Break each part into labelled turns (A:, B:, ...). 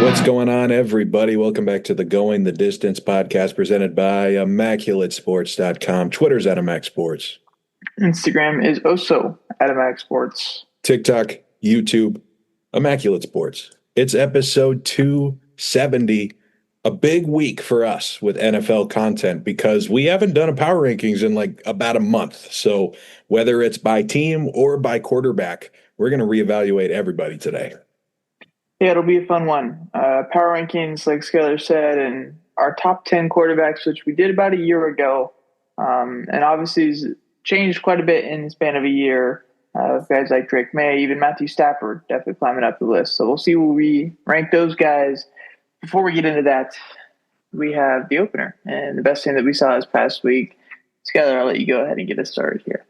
A: What's going on, everybody? Welcome back to the Going the Distance podcast presented by ImmaculateSports.com. Twitter's at ImacSports.
B: Instagram is also at ImacSports.
A: TikTok, YouTube, Immaculate Sports. It's episode 270. A big week for us with NFL content because we haven't done a power rankings in like about a month. So whether it's by team or by quarterback, we're going to reevaluate everybody today.
B: Yeah, it'll be a fun one. Power rankings, like Skyler said, and our top 10 quarterbacks, which we did about a year ago. And obviously has changed quite a bit in the span of a year. Guys like Drake May, even Matthew Stafford, definitely climbing up the list. So we'll see where we rank those guys. Before we get into that, we have the opener and the best thing that we saw this past week. Skyler, I'll let you go ahead and get us started here.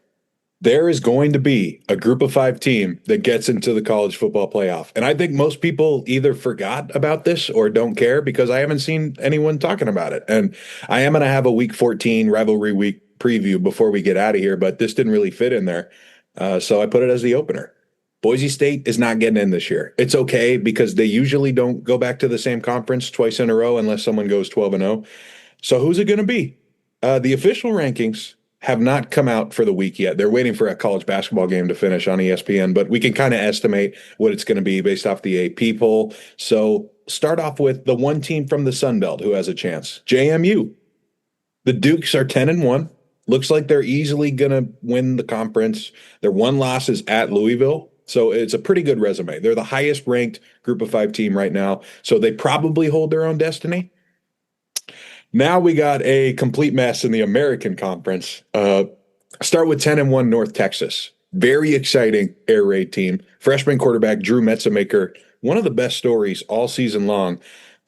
A: There is going to be a group of 5 team that gets into the college football playoff. And I think most people either forgot about this or don't care because I haven't seen anyone talking about it. And I am going to have a week 14 rivalry week preview before we get out of here, but this didn't really fit in there. So I put it as the opener. Boise State is not getting in this year. It's okay because they usually don't go back to the same conference twice in a row unless someone goes 12-0. So who's it going to be? The official rankings have not come out for the week yet. They're waiting for a college basketball game to finish on ESPN, but we can kind of estimate what it's going to be based off the AP poll. So start off with the one team from the Sun Belt who has a chance, JMU. The Dukes are 10-1. Looks like they're easily going to win the conference. Their one loss is at Louisville. So it's a pretty good resume. They're the highest ranked group of 5 team right now. So they probably hold their own destiny. Now we got a complete mess in the American Conference. Start with 10-1 North Texas. Very exciting air raid team. Freshman quarterback Drew Metzemaker, one of the best stories all season long.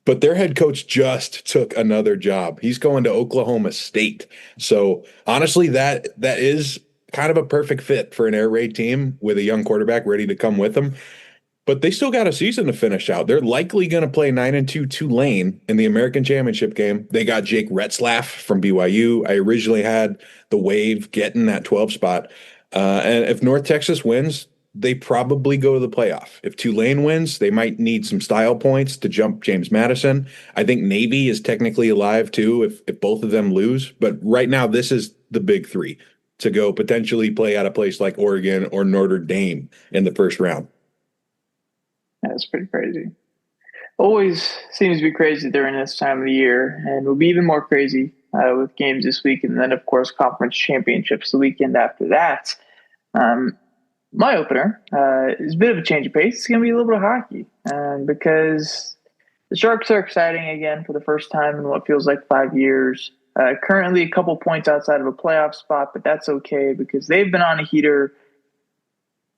A: But their head coach just took another job. He's going to Oklahoma State. So honestly, that is kind of a perfect fit for an air raid team with a young quarterback ready to come with them. But they still got a season to finish out. They're likely going to play 9-2 Tulane in the American Championship game. They got Jake Retzlaff from BYU. I originally had the Wave getting that 12 spot. And if North Texas wins, they probably go to the playoff. If Tulane wins, they might need some style points to jump James Madison. I think Navy is technically alive too if both of them lose. But right now, this is the big 3 to go potentially play at a place like Oregon or Notre Dame in the first round.
B: That's pretty crazy. Always seems to be crazy during this time of the year, and will be even more crazy with games this week, and then, of course, conference championships the weekend after that. My opener is a bit of a change of pace. It's going to be a little bit of hockey because the Sharks are exciting again for the first time in what feels like 5 years. Currently a couple points outside of a playoff spot, but that's okay because they've been on a heater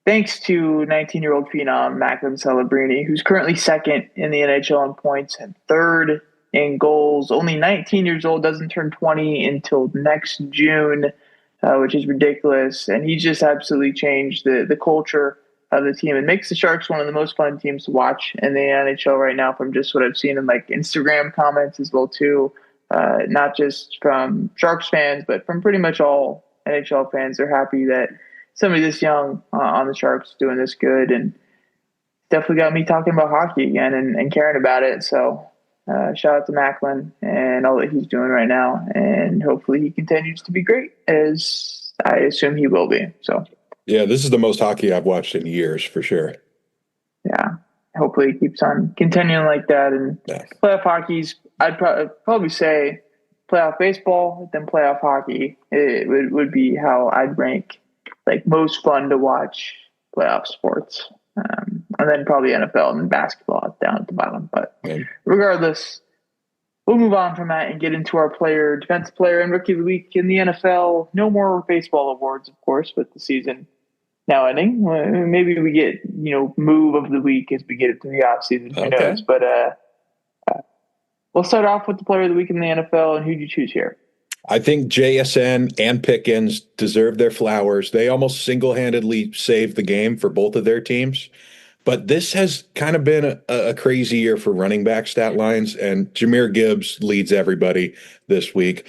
B: thanks to 19-year-old phenom Macklin Celebrini, who's currently second in the NHL in points and third in goals. Only 19 years old, doesn't turn 20 until next June, which is ridiculous. And he just absolutely changed the culture of the team and makes the Sharks one of the most fun teams to watch in the NHL right now from just what I've seen in like Instagram comments as well too. Not just from Sharks fans, but from pretty much all NHL fans. They're happy that somebody this young on the Sharks is doing this good, and definitely got me talking about hockey again and caring about it. So shout out to Macklin and all that he's doing right now, and hopefully he continues to be great, as I assume he will be. So
A: yeah, this is the most hockey I've watched in years for sure.
B: Yeah, hopefully he keeps on continuing like that. And playoff hockey's, I'd probably say playoff baseball, then playoff hockey. It would be how I'd rank like most fun to watch playoff sports. And then probably NFL and then basketball down at the bottom. But regardless, we'll move on from that and get into our defensive player and rookie of the week in the NFL. No more baseball awards, of course, with the season now ending. Maybe we get, move of the week as we get into the offseason. Who knows? But we'll start off with the player of the week in the NFL. And who do you choose here?
A: I think JSN and Pickens deserve their flowers. They almost single-handedly saved the game for both of their teams. But this has kind of been a crazy year for running back stat lines, and Jahmyr Gibbs leads everybody this week.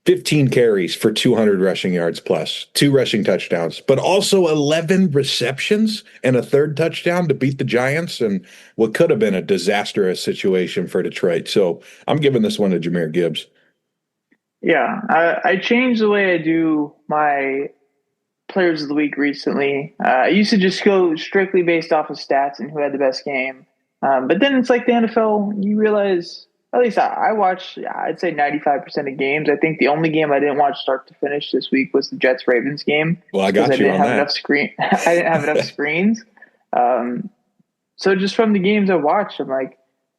A: 15 carries for 200 rushing yards plus, 2 rushing touchdowns, but also 11 receptions and a third touchdown to beat the Giants and what could have been a disastrous situation for Detroit. So I'm giving this one to Jahmyr Gibbs.
B: Yeah, I changed the way I do my players of the week recently. I used to just go strictly based off of stats and who had the best game. But then it's like the NFL, you realize, at least I watch, I'd say 95% of games. I think the only game I didn't watch start to finish this week was the Jets Ravens game.
A: Well, I
B: Because
A: got
B: I
A: you
B: didn't
A: on
B: have
A: that.
B: enough screen. I didn't have enough screens. So just from the games I watched, I'm like,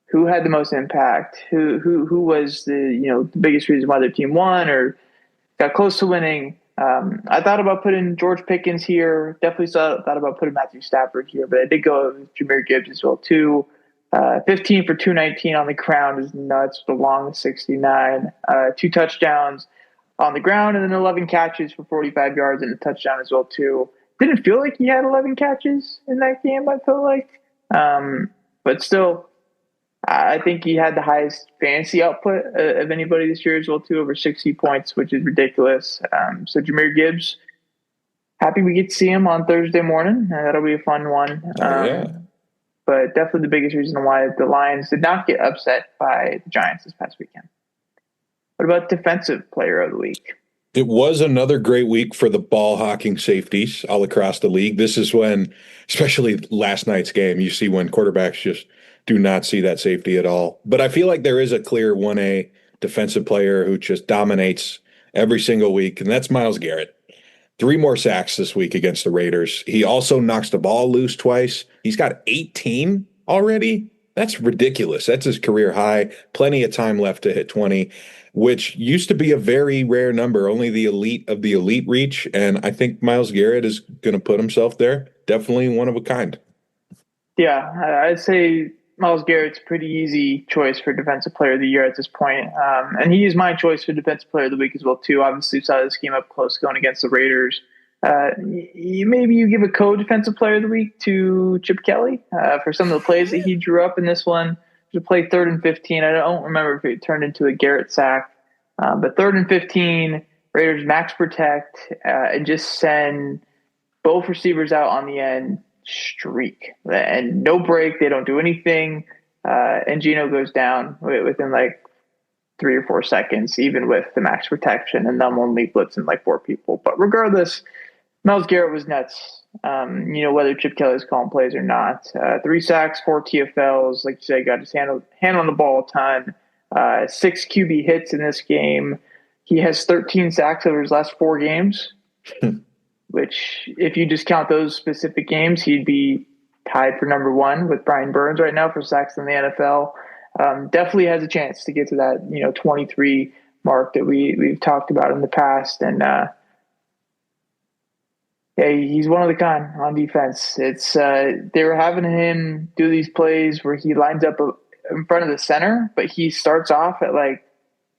B: who had the most impact? Who was the biggest reason why their team won or got close to winning? I thought about putting George Pickens here. Definitely thought about putting Matthew Stafford here, but I did go with Jahmyr Gibbs as well too. 15 for 219 on the ground is nuts. The long 69, 2 touchdowns on the ground, and then 11 catches for 45 yards and a touchdown as well too. Didn't feel like he had 11 catches in that game. I felt like, but still, I think he had the highest fantasy output of anybody this year as well too, over 60 points, which is ridiculous. So Jahmyr Gibbs, happy we get to see him on Thursday morning. That'll be a fun one.
A: Yeah.
B: But definitely the biggest reason why the Lions did not get upset by the Giants this past weekend. What about defensive player of the week?
A: It was another great week for the ball hawking safeties all across the league. This is when, especially last night's game, you see when quarterbacks just do not see that safety at all. But I feel like there is a clear 1A defensive player who just dominates every single week, and that's Myles Garrett. 3 more sacks this week against the Raiders. He also knocks the ball loose twice. He's got 18 already. That's ridiculous. That's his career high. Plenty of time left to hit 20, which used to be a very rare number. Only the elite of the elite reach. And I think Myles Garrett is going to put himself there. Definitely one of a kind.
B: Yeah, I'd say Myles Garrett's a pretty easy choice for Defensive Player of the Year at this point. And he is my choice for Defensive Player of the Week as well, too. Obviously, saw this game up close going against the Raiders. Maybe you give a co-Defensive Player of the Week to Chip Kelly for some of the plays that he drew up in this one. To play 3rd and 15. I don't remember if it turned into a Garrett sack. But 3rd and 15, Raiders max protect and just send both receivers out on the end. Streak and no break. They don't do anything. And Geno goes down within like 3 or 4 seconds, even with the max protection and them only blitzing like 4 people. But regardless, Myles Garrett was nuts. Whether Chip Kelly's calling plays or not. 3 sacks, 4 TFLs. Like you said, got his hand on the ball a ton. 6 QB hits in this game. He has 13 sacks over his last 4 games. Which, if you just count those specific games, he'd be tied for number 1 with Brian Burns right now for sacks in the NFL. Definitely has a chance to get to that 23 mark that we've talked about in the past. And he's one of the kind on defense. It's they were having him do these plays where he lines up in front of the center, but he starts off at like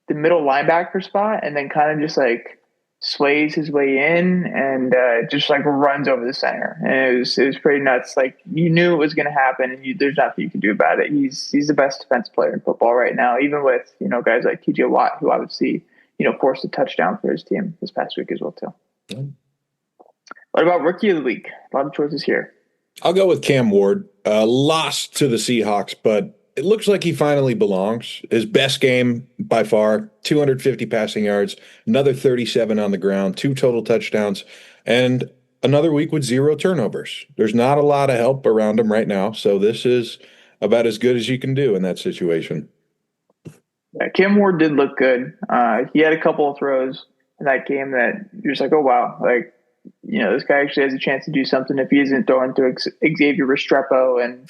B: the middle linebacker spot and then kind of just like sways his way in and just like runs over the center. And it was pretty nuts. Like you knew it was going to happen and there's nothing you can do about it. He's the best defense player in football right now, even with, guys like TJ Watt, who obviously, forced a touchdown for his team this past week as well too. What about Rookie of the Week? A lot of choices here.
A: I'll go with Cam Ward. Lost to the Seahawks, but it looks like he finally belongs. His best game by far, 250 passing yards, another 37 on the ground, 2 total touchdowns, and another week with 0 turnovers. There's not a lot of help around him right now, so this is about as good as you can do in that situation.
B: Yeah, Cam Ward did look good. He had a couple of throws in that game that you're just like, oh, wow. Like, this guy actually has a chance to do something if he isn't throwing to Xavier Restrepo and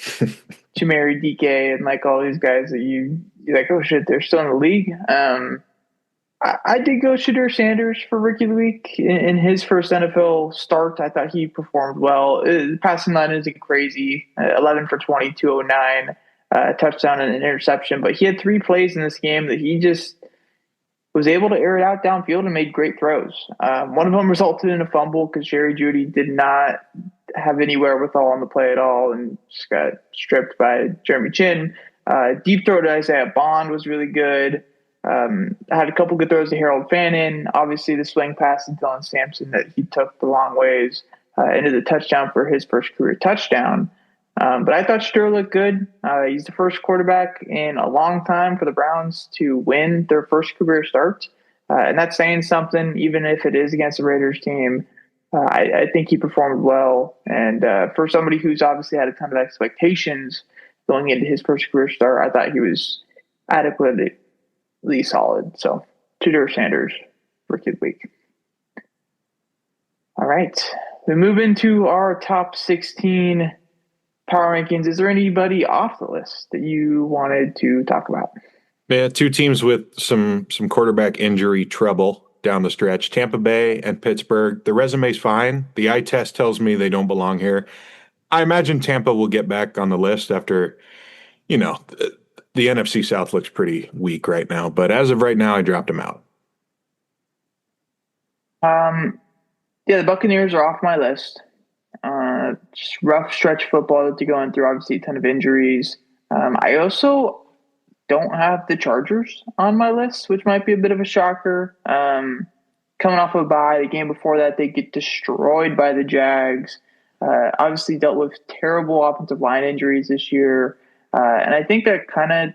B: Chimere DK and like all these guys that you're like, oh shit, they're still in the league. I did go Shadur Sanders for Rookie of the Week in his first NFL start. I thought he performed well. The passing line isn't crazy. 11 for 20, 209, touchdown and an interception. But he had 3 plays in this game that he just was able to air it out downfield and made great throws. One of them resulted in a fumble because Jerry Jeudy did not have any wherewithal on the play at all and just got stripped by Jeremy Chin. Deep throw to Isaiah Bond was really good. Had a couple good throws to Harold Fannin. Obviously, the swing pass to Dylan Sampson that he took the long ways into the touchdown for his first career touchdown. But I thought Shador looked good. He's the first quarterback in a long time for the Browns to win their first career start. And that's saying something, even if it is against the Raiders team. I think he performed well. And for somebody who's obviously had a ton of expectations going into his first career start, I thought he was adequately solid. So, Tudor Sanders, Rookie of the Week. All right. We move into our top 16 power rankings. Is there anybody off the list that you wanted to talk about?
A: Yeah, two teams with some quarterback injury trouble down the stretch, Tampa Bay and Pittsburgh. The resume's fine. The eye test tells me they don't belong here. I imagine Tampa will get back on the list after, the NFC South looks pretty weak right now. But as of right now, I dropped them out.
B: Yeah, the Buccaneers are off my list. Just rough stretch football that they're going through. Obviously, a ton of injuries. I also don't have the Chargers on my list, which might be a bit of a shocker. Coming off of a bye, the game before that, they get destroyed by the Jags. Obviously dealt with terrible offensive line injuries this year. And I think that kind of,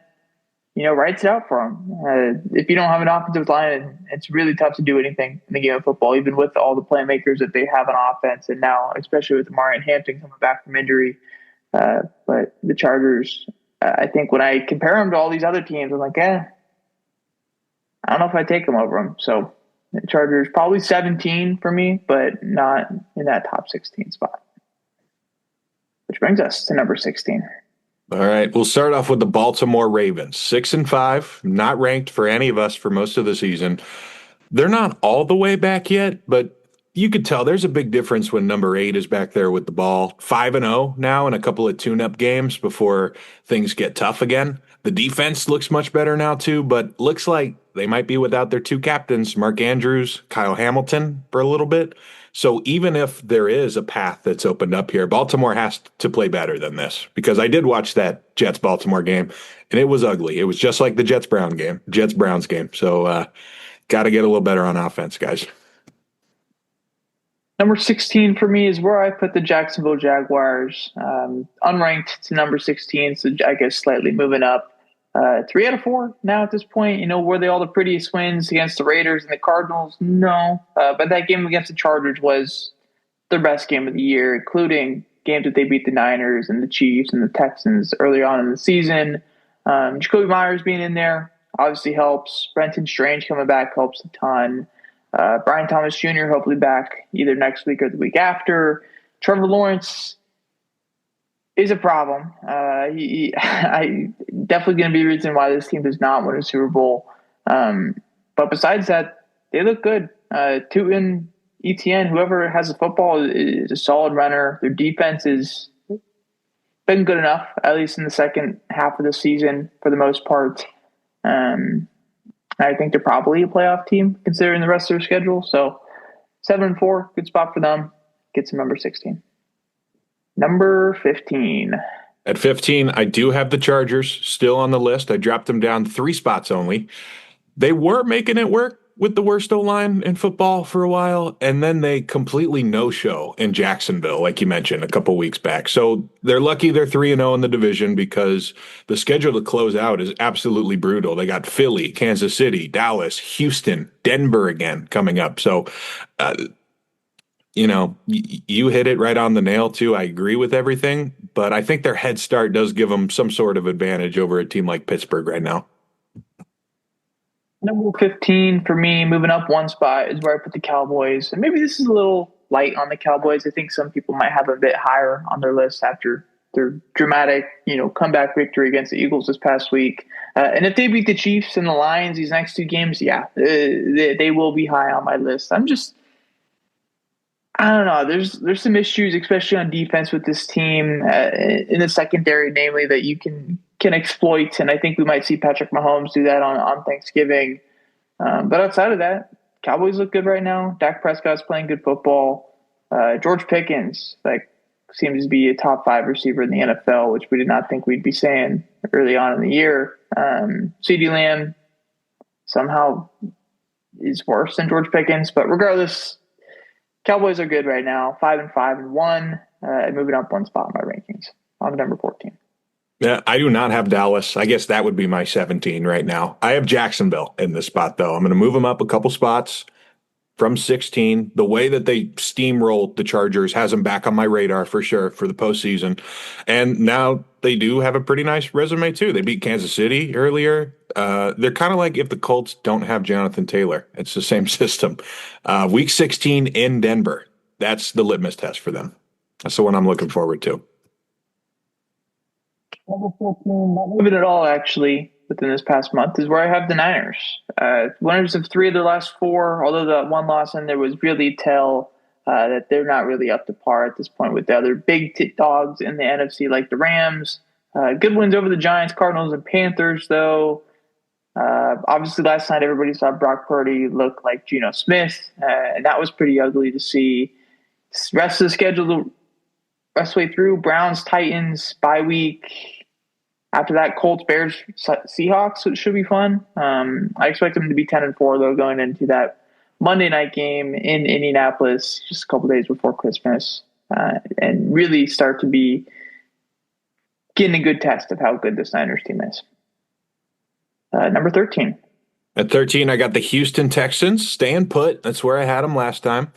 B: writes it out for them. If you don't have an offensive line, it's really tough to do anything in the game of football, even with all the playmakers that they have on offense. And now, especially with Amari and Hampton coming back from injury. But the Chargers, I think when I compare them to all these other teams, I'm like, I don't know if I take them over them. So the Chargers probably 17 for me, but not in that top 16 spot. Which brings us to number 16.
A: All right, we'll start off with the Baltimore Ravens, 6-5, not ranked for any of us for most of the season. They're not all the way back yet, but you could tell there's a big difference when number 8 is back there with the ball. 5-0 now in a couple of tune-up games before things get tough again. The defense looks much better now too, but looks like they might be without their two captains, Mark Andrews, Kyle Hamilton, for a little bit. So even if there is a path that's opened up here, Baltimore has to play better than this, because I did watch that Jets-Baltimore game, and it was ugly. It was just like the Jets-Browns game. So got to get a little better on offense, guys.
B: Number 16 for me is where I put the Jacksonville Jaguars, unranked to number 16, so I guess slightly moving up. 3 out of 4 now at this point. Were they all the prettiest wins against the Raiders and the Cardinals? No. But that game against the Chargers was their best game of the year, including games that they beat the Niners and the Chiefs and the Texans early on in the season. Jacoby Myers being in there obviously helps. Brenton Strange coming back helps a ton. Brian Thomas Jr. hopefully back either next week or the week after. Trevor Lawrence is a problem. I definitely going to be the reason why this team does not win a Super Bowl. But besides that, they look good. Tootin, ETN, whoever has the football is a solid runner. Their defense has been good enough, at least in the second half of the season for the most part. I think they're probably a playoff team considering the rest of their schedule. So 7-4, good spot for them. Gets them number 16. Number 15.
A: At 15, I do have the Chargers still on the list. I dropped them down 3 spots only. They were making it work with the worst O-line in football for a while, and then they completely no-show in Jacksonville, like you mentioned, a couple weeks back. So they're lucky they're 3-0 in the division, because the schedule to close out is absolutely brutal. They got Philly, Kansas City, Dallas, Houston, Denver again coming up. So, you hit it right on the nail, too. I agree with everything, but I think their head start does give them some sort of advantage over a team like Pittsburgh right now.
B: Number 15 for me, moving up 1 spot, is where I put the Cowboys. And maybe this is a little light on the Cowboys. I think some people might have a bit higher on their list after their dramatic, comeback victory against the Eagles this past week. And if they beat the Chiefs and the Lions these next 2 games, they will be high on my list. I don't know. There's some issues, especially on defense with this team in the secondary, namely that you can exploit, and I think we might see Patrick Mahomes do that on Thanksgiving. But outside of that, Cowboys look good right now. Dak Prescott's playing good football. George Pickens seems to be a top 5 receiver in the NFL, which we did not think we'd be saying early on in the year. CeeDee Lamb somehow is worse than George Pickens. But regardless, Cowboys are good right now, 5-5-1, and moving up one spot in my rankings. I'm number 14.
A: Yeah, I do not have Dallas. I guess that would be my 17 right now. I have Jacksonville in this spot, though. I'm going to move them up a couple spots from 16. The way that they steamrolled the Chargers has them back on my radar for sure for the postseason. And now they do have a pretty nice resume, too. They beat Kansas City earlier. They're kind of like if the Colts don't have Jonathan Taylor. It's the same system. Week 16 in Denver. That's the litmus test for them. That's the one I'm looking forward to.
B: Number 14, not moving at all, actually, within this past month, is where I have the Niners. Winners of 3 of their last 4, although that one loss in there was really tell that they're not really up to par at this point with the other big dogs in the NFC, like the Rams. Good wins over the Giants, Cardinals, and Panthers, though. Obviously, last night everybody saw Brock Purdy look like Geno Smith, and that was pretty ugly to see. Rest of the schedule, rest way through, Browns, Titans, bye week. After that, Colts, Bears, Seahawks, so it should be fun. I expect them to be 10-4, though, going into that Monday night game in Indianapolis just a couple days before Christmas, and really start to be getting a good test of how good this Niners team is. Number 13.
A: At 13, I got the Houston Texans staying put. That's where I had them last time.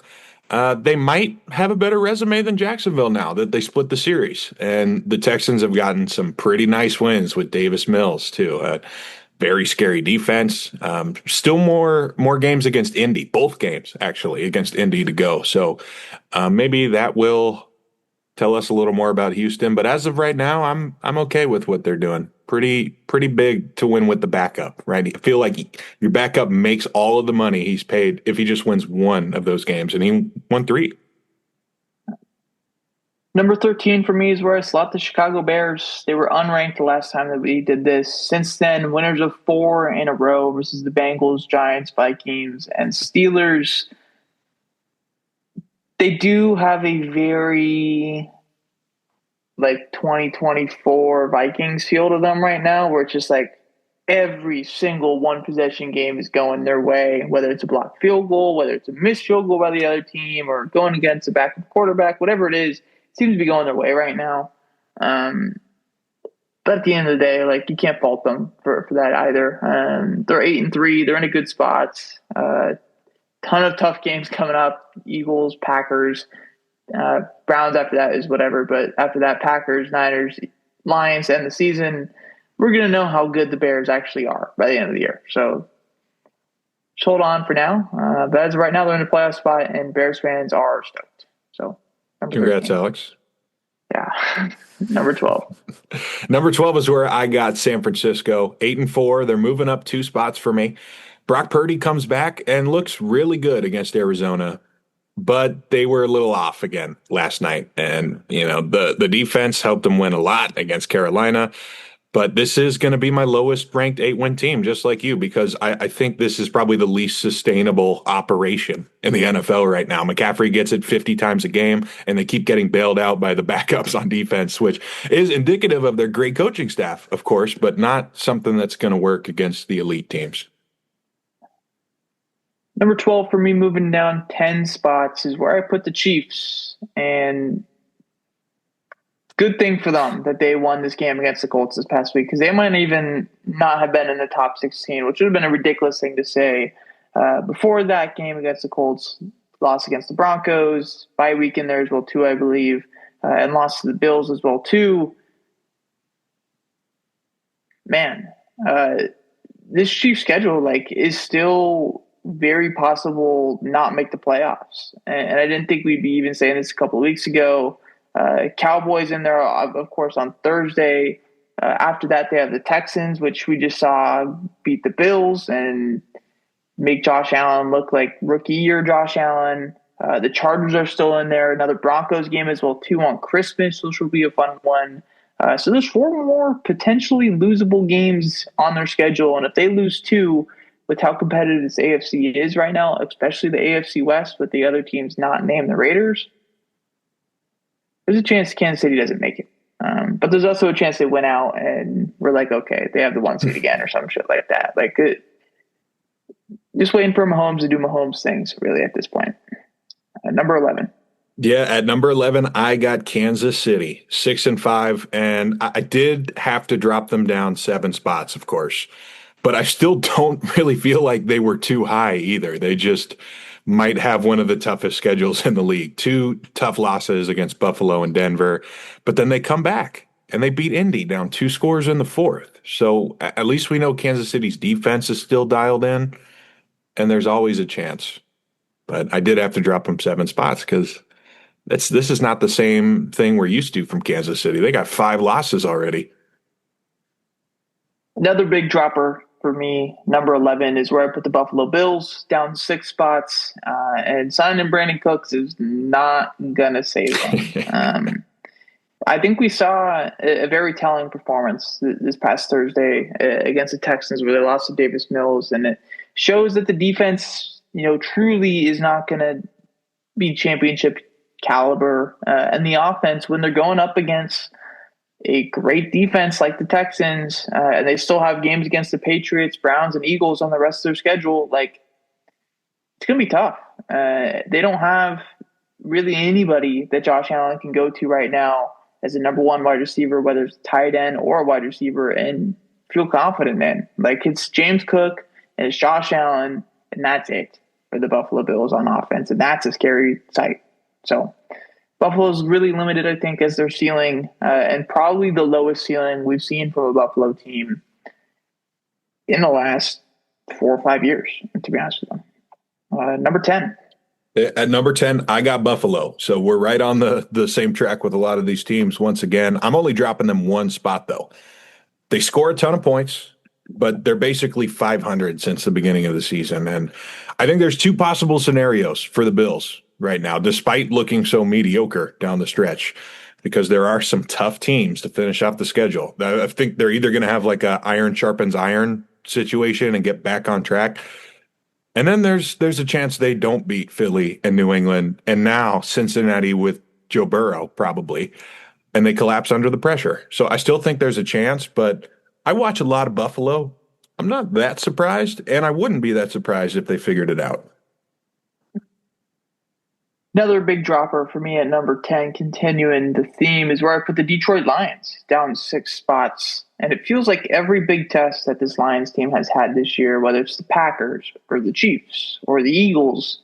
A: They might have a better resume than Jacksonville now that they split the series. And the Texans have gotten some pretty nice wins with Davis Mills, too. Very scary defense. Still more games against Indy. Both games, actually, against Indy to go. So maybe that will tell us a little more about Houston. But as of right now, I'm okay with what they're doing. Pretty big to win with the backup, right? I feel like your backup makes all of the money he's paid if he just wins one of those games, and he won 3.
B: Number 13 for me is where I slot the Chicago Bears. They were unranked the last time that we did this. Since then, winners of 4 in a row versus the Bengals, Giants, Vikings, and Steelers. They do have a very 2024 Vikings feel to them right now, where it's just like every single one possession game is going their way, whether it's a blocked field goal, whether it's a missed field goal by the other team, or going against a backup quarterback, whatever it is, it seems to be going their way right now. But at the end of the day, you can't fault them for that either. They're 8-3. They're in a good spot. Ton of tough games coming up. Eagles, Packers, Browns after that is whatever. But after that, Packers, Niners, Lions end the season. We're going to know how good the Bears actually are by the end of the year. So just hold on for now. But as of right now, they're in the playoff spot, and Bears fans are stoked. So
A: congrats, 13. Alex.
B: Yeah. Number 12.
A: Number 12 is where I got San Francisco, 8-4. They're moving up 2 spots for me. Brock Purdy comes back and looks really good against Arizona, but they were a little off again last night. And, the defense helped them win a lot against Carolina. But this is going to be my lowest ranked 8-win team, just like you, because I think this is probably the least sustainable operation in the NFL right now. McCaffrey gets it 50 times a game, and they keep getting bailed out by the backups on defense, which is indicative of their great coaching staff, of course, but not something that's going to work against the elite teams.
B: Number 12 for me, moving down 10 spots, is where I put the Chiefs. And good thing for them that they won this game against the Colts this past week, because they might even not have been in the top 16, which would have been a ridiculous thing to say. Before that game against the Colts, lost against the Broncos, bye week in there as well too, I believe, and lost to the Bills as well too. Man, this Chiefs schedule is still very possible not make the playoffs. And I didn't think we'd be even saying this a couple of weeks ago. Cowboys in there, of course, on Thursday. After that, they have the Texans, which we just saw beat the Bills and make Josh Allen look like rookie year Josh Allen. The Chargers are still in there. Another Broncos game as well, too, on Christmas, which will be a fun one. So there's 4 more potentially losable games on their schedule. And if they lose 2, with how competitive this AFC is right now, especially the AFC West, with the other teams not named the Raiders, there's a chance Kansas City doesn't make it. But there's also a chance they win out and we're like, okay, they have the 1 seed again or some shit like that. Just waiting for Mahomes to do Mahomes things, really, at this point. Number 11.
A: Yeah, at number 11, I got Kansas City, 6-5, and I did have to drop them down 7 spots, of course. But I still don't really feel like they were too high either. They just might have one of the toughest schedules in the league. Two tough losses against Buffalo and Denver, but then they come back and they beat Indy down 2 scores in the fourth. So at least we know Kansas City's defense is still dialed in, and there's always a chance. But I did have to drop them 7 spots because this is not the same thing we're used to from Kansas City. They got 5 losses already.
B: Another big dropper for me, number 11, is where I put the Buffalo Bills, down 6 spots. And signing Brandon Cooks is not going to save them. I think we saw a very telling performance this past Thursday against the Texans where they lost to Davis Mills. And it shows that the defense, truly is not going to be championship caliber. And the offense, when they're going up against a great defense like the Texans, and they still have games against the Patriots, Browns, and Eagles on the rest of their schedule, like, it's going to be tough. They don't have really anybody that Josh Allen can go to right now as a number one wide receiver, whether it's tight end or a wide receiver, and feel confident in. Like, it's James Cook and it's Josh Allen, and that's it for the Buffalo Bills on offense, and that's a scary sight. So Buffalo's really limited, I think, as their ceiling, and probably the lowest ceiling we've seen from a Buffalo team in the last 4 or 5 years, to be honest with them. Number 10.
A: At number 10, I got Buffalo. So we're right on the same track with a lot of these teams. Once again, I'm only dropping them 1 spot, though. They score a ton of points, but they're basically 500 since the beginning of the season. And I think there's 2 possible scenarios for the Bills right now, despite looking so mediocre down the stretch, because there are some tough teams to finish off the schedule. I think they're either going to have like a iron sharpens iron situation and get back on track. And then there's a chance they don't beat Philly and New England and now Cincinnati with Joe Burrow probably, and they collapse under the pressure. So I still think there's a chance, but I watch a lot of Buffalo. I'm not that surprised, and I wouldn't be that surprised if they figured it out.
B: Another big dropper for me at number 10, continuing the theme, is where I put the Detroit Lions, down 6 spots. And it feels like every big test that this Lions team has had this year, whether it's the Packers or the Chiefs or the Eagles,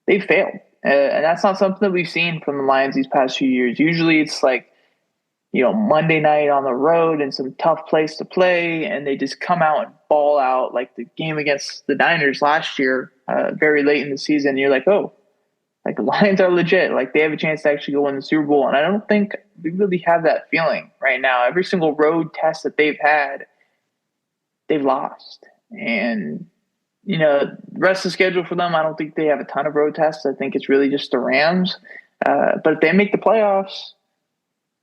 B: they've failed. And that's not something that we've seen from the Lions these past few years. Usually it's like, Monday night on the road and some tough place to play, and they just come out and ball out, like the game against the Niners last year, very late in the season. You're like, oh, like, the Lions are legit. Like, they have a chance to actually go win the Super Bowl. And I don't think we really have that feeling right now. Every single road test that they've had, they've lost. And, the rest of the schedule for them, I don't think they have a ton of road tests. I think it's really just the Rams. But if they make the playoffs,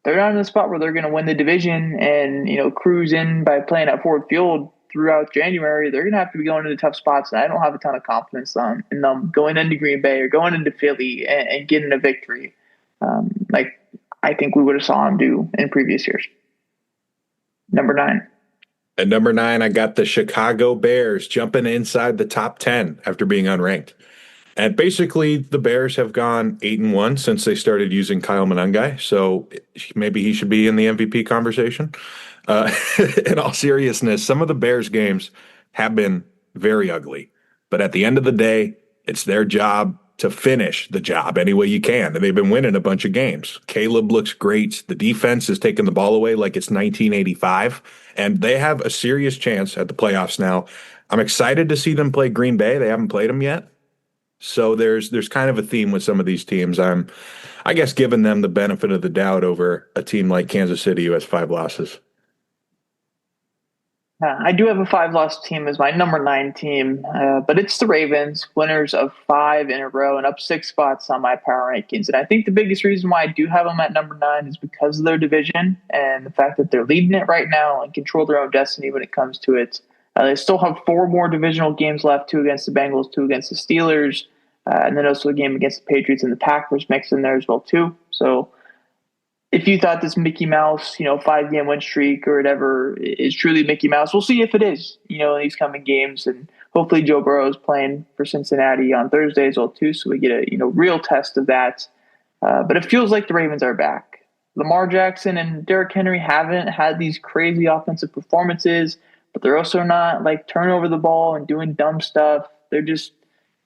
B: they're not in the spot where they're going to win the division and, cruise in by playing at Ford Field throughout January. They're going to have to be going into tough spots, and I don't have a ton of confidence in them going into Green Bay or going into Philly and getting a victory, like I think we would have saw them do in previous years. Number 9.
A: At number 9, I got the Chicago Bears jumping inside the top 10 after being unranked. And basically, the Bears have gone 8-1 since they started using Kyle Monangai. So maybe he should be in the MVP conversation. In all seriousness, some of the Bears games have been very ugly. But at the end of the day, it's their job to finish the job any way you can. And they've been winning a bunch of games. Caleb looks great. The defense is taking the ball away like it's 1985. And they have a serious chance at the playoffs now. I'm excited to see them play Green Bay. They haven't played them yet. So there's kind of a theme with some of these teams. I guess, giving them the benefit of the doubt over a team like Kansas City who has 5 losses.
B: I do have a 5-loss team as my number 9 team, but it's the Ravens, winners of 5 in a row and up 6 spots on my power rankings. And I think the biggest reason why I do have them at number 9 is because of their division and the fact that they're leading it right now and control their own destiny when it comes to it. They still have 4 more divisional games left, 2 against the Bengals, 2 against the Steelers, and then also a game against the Patriots and the Packers mixed in there as well too. So if you thought this Mickey Mouse, 5-game win streak or whatever is truly Mickey Mouse, we'll see if it is, in these coming games. And hopefully Joe Burrow is playing for Cincinnati on Thursday as well too, so we get a real test of that. But it feels like the Ravens are back. Lamar Jackson and Derrick Henry haven't had these crazy offensive performances, but they're also not like turning over the ball and doing dumb stuff. They're just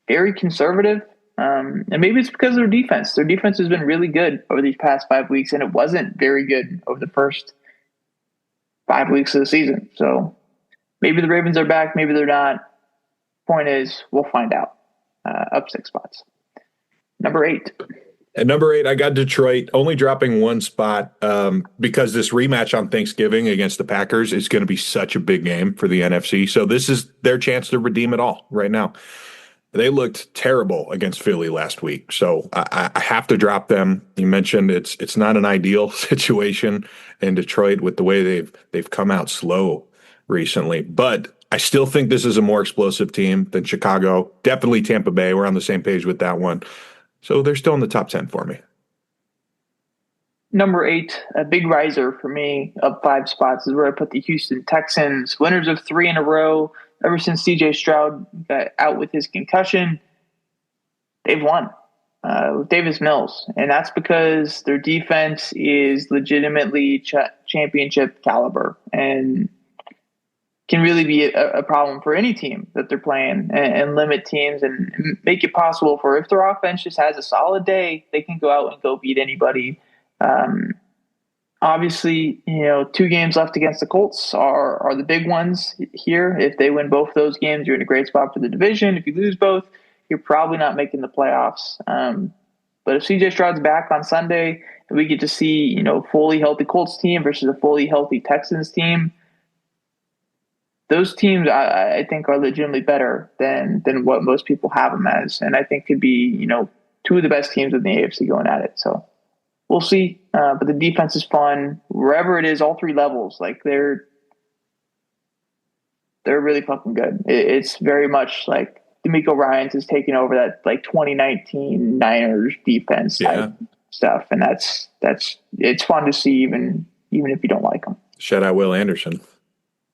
B: very conservative. And maybe it's because of their defense. Their defense has been really good over these past 5 weeks, and it wasn't very good over the first 5 weeks of the season. So maybe the Ravens are back, maybe they're not. Point is, we'll find out. Up 6 spots. Number 8.
A: At number 8, I got Detroit, only dropping 1 spot because this rematch on Thanksgiving against the Packers is going to be such a big game for the NFC. So this is their chance to redeem it all right now. They looked terrible against Philly last week, so I have to drop them. You mentioned it's not an ideal situation in Detroit with the way they've come out slow recently, but I still think this is a more explosive team than Chicago. Definitely Tampa Bay. We're on the same page with that one. So they're still in the top 10 for me.
B: Number 8, a big riser for me, up 5 spots, is where I put the Houston Texans, winners of 3 in a row. Ever since C.J. Stroud got out with his concussion, they've won with Davis Mills. And that's because their defense is legitimately championship caliber and can really be a problem for any team that they're playing and limit teams and make it possible for, if their offense just has a solid day, they can go out and go beat anybody. Obviously, 2 games left against the Colts are the big ones here. If they win both those games, you're in a great spot for the division. If you lose both, you're probably not making the playoffs. But if CJ Stroud's back on Sunday and we get to see, fully healthy Colts team versus a fully healthy Texans team, those teams I think are legitimately better than what most people have them as. And I think could be, 2 of the best teams in the AFC going at it. So we'll see. But the defense is fun. Wherever it is, all 3 levels, like they're really fucking good. It's very much like DeMeco Ryans is taking over that like 2019 Niners defense type stuff. And that's it's fun to see even if you don't like them.
A: Shout out Will Anderson.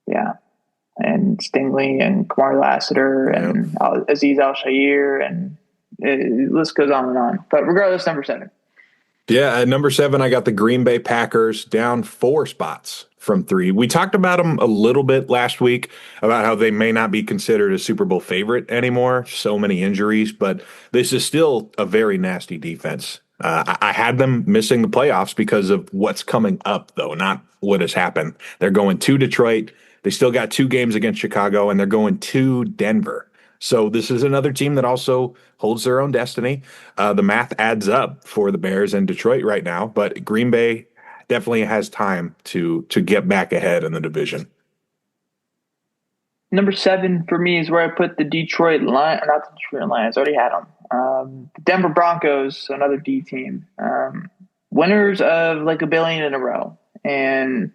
B: Yeah. And Stingley and Kamari Lassiter and Aziz Al-Shaair and the list goes on and on. But regardless, number 7.
A: Yeah, at number 7, I got the Green Bay Packers down 4 spots from 3. We talked about them a little bit last week about how they may not be considered a Super Bowl favorite anymore. So many injuries, but this is still a very nasty defense. I had them missing the playoffs because of what's coming up, though, not what has happened. They're going to Detroit. They still got 2 games against Chicago, and they're going to Denver. So this is another team that also holds their own destiny. The math adds up for the Bears and Detroit right now, but Green Bay definitely has time to get back ahead in the division.
B: Number 7 for me is where I put the Detroit Lions. Not the Detroit Lions, I already had them. The Denver Broncos, another D team. Winners of like a billion in a row. And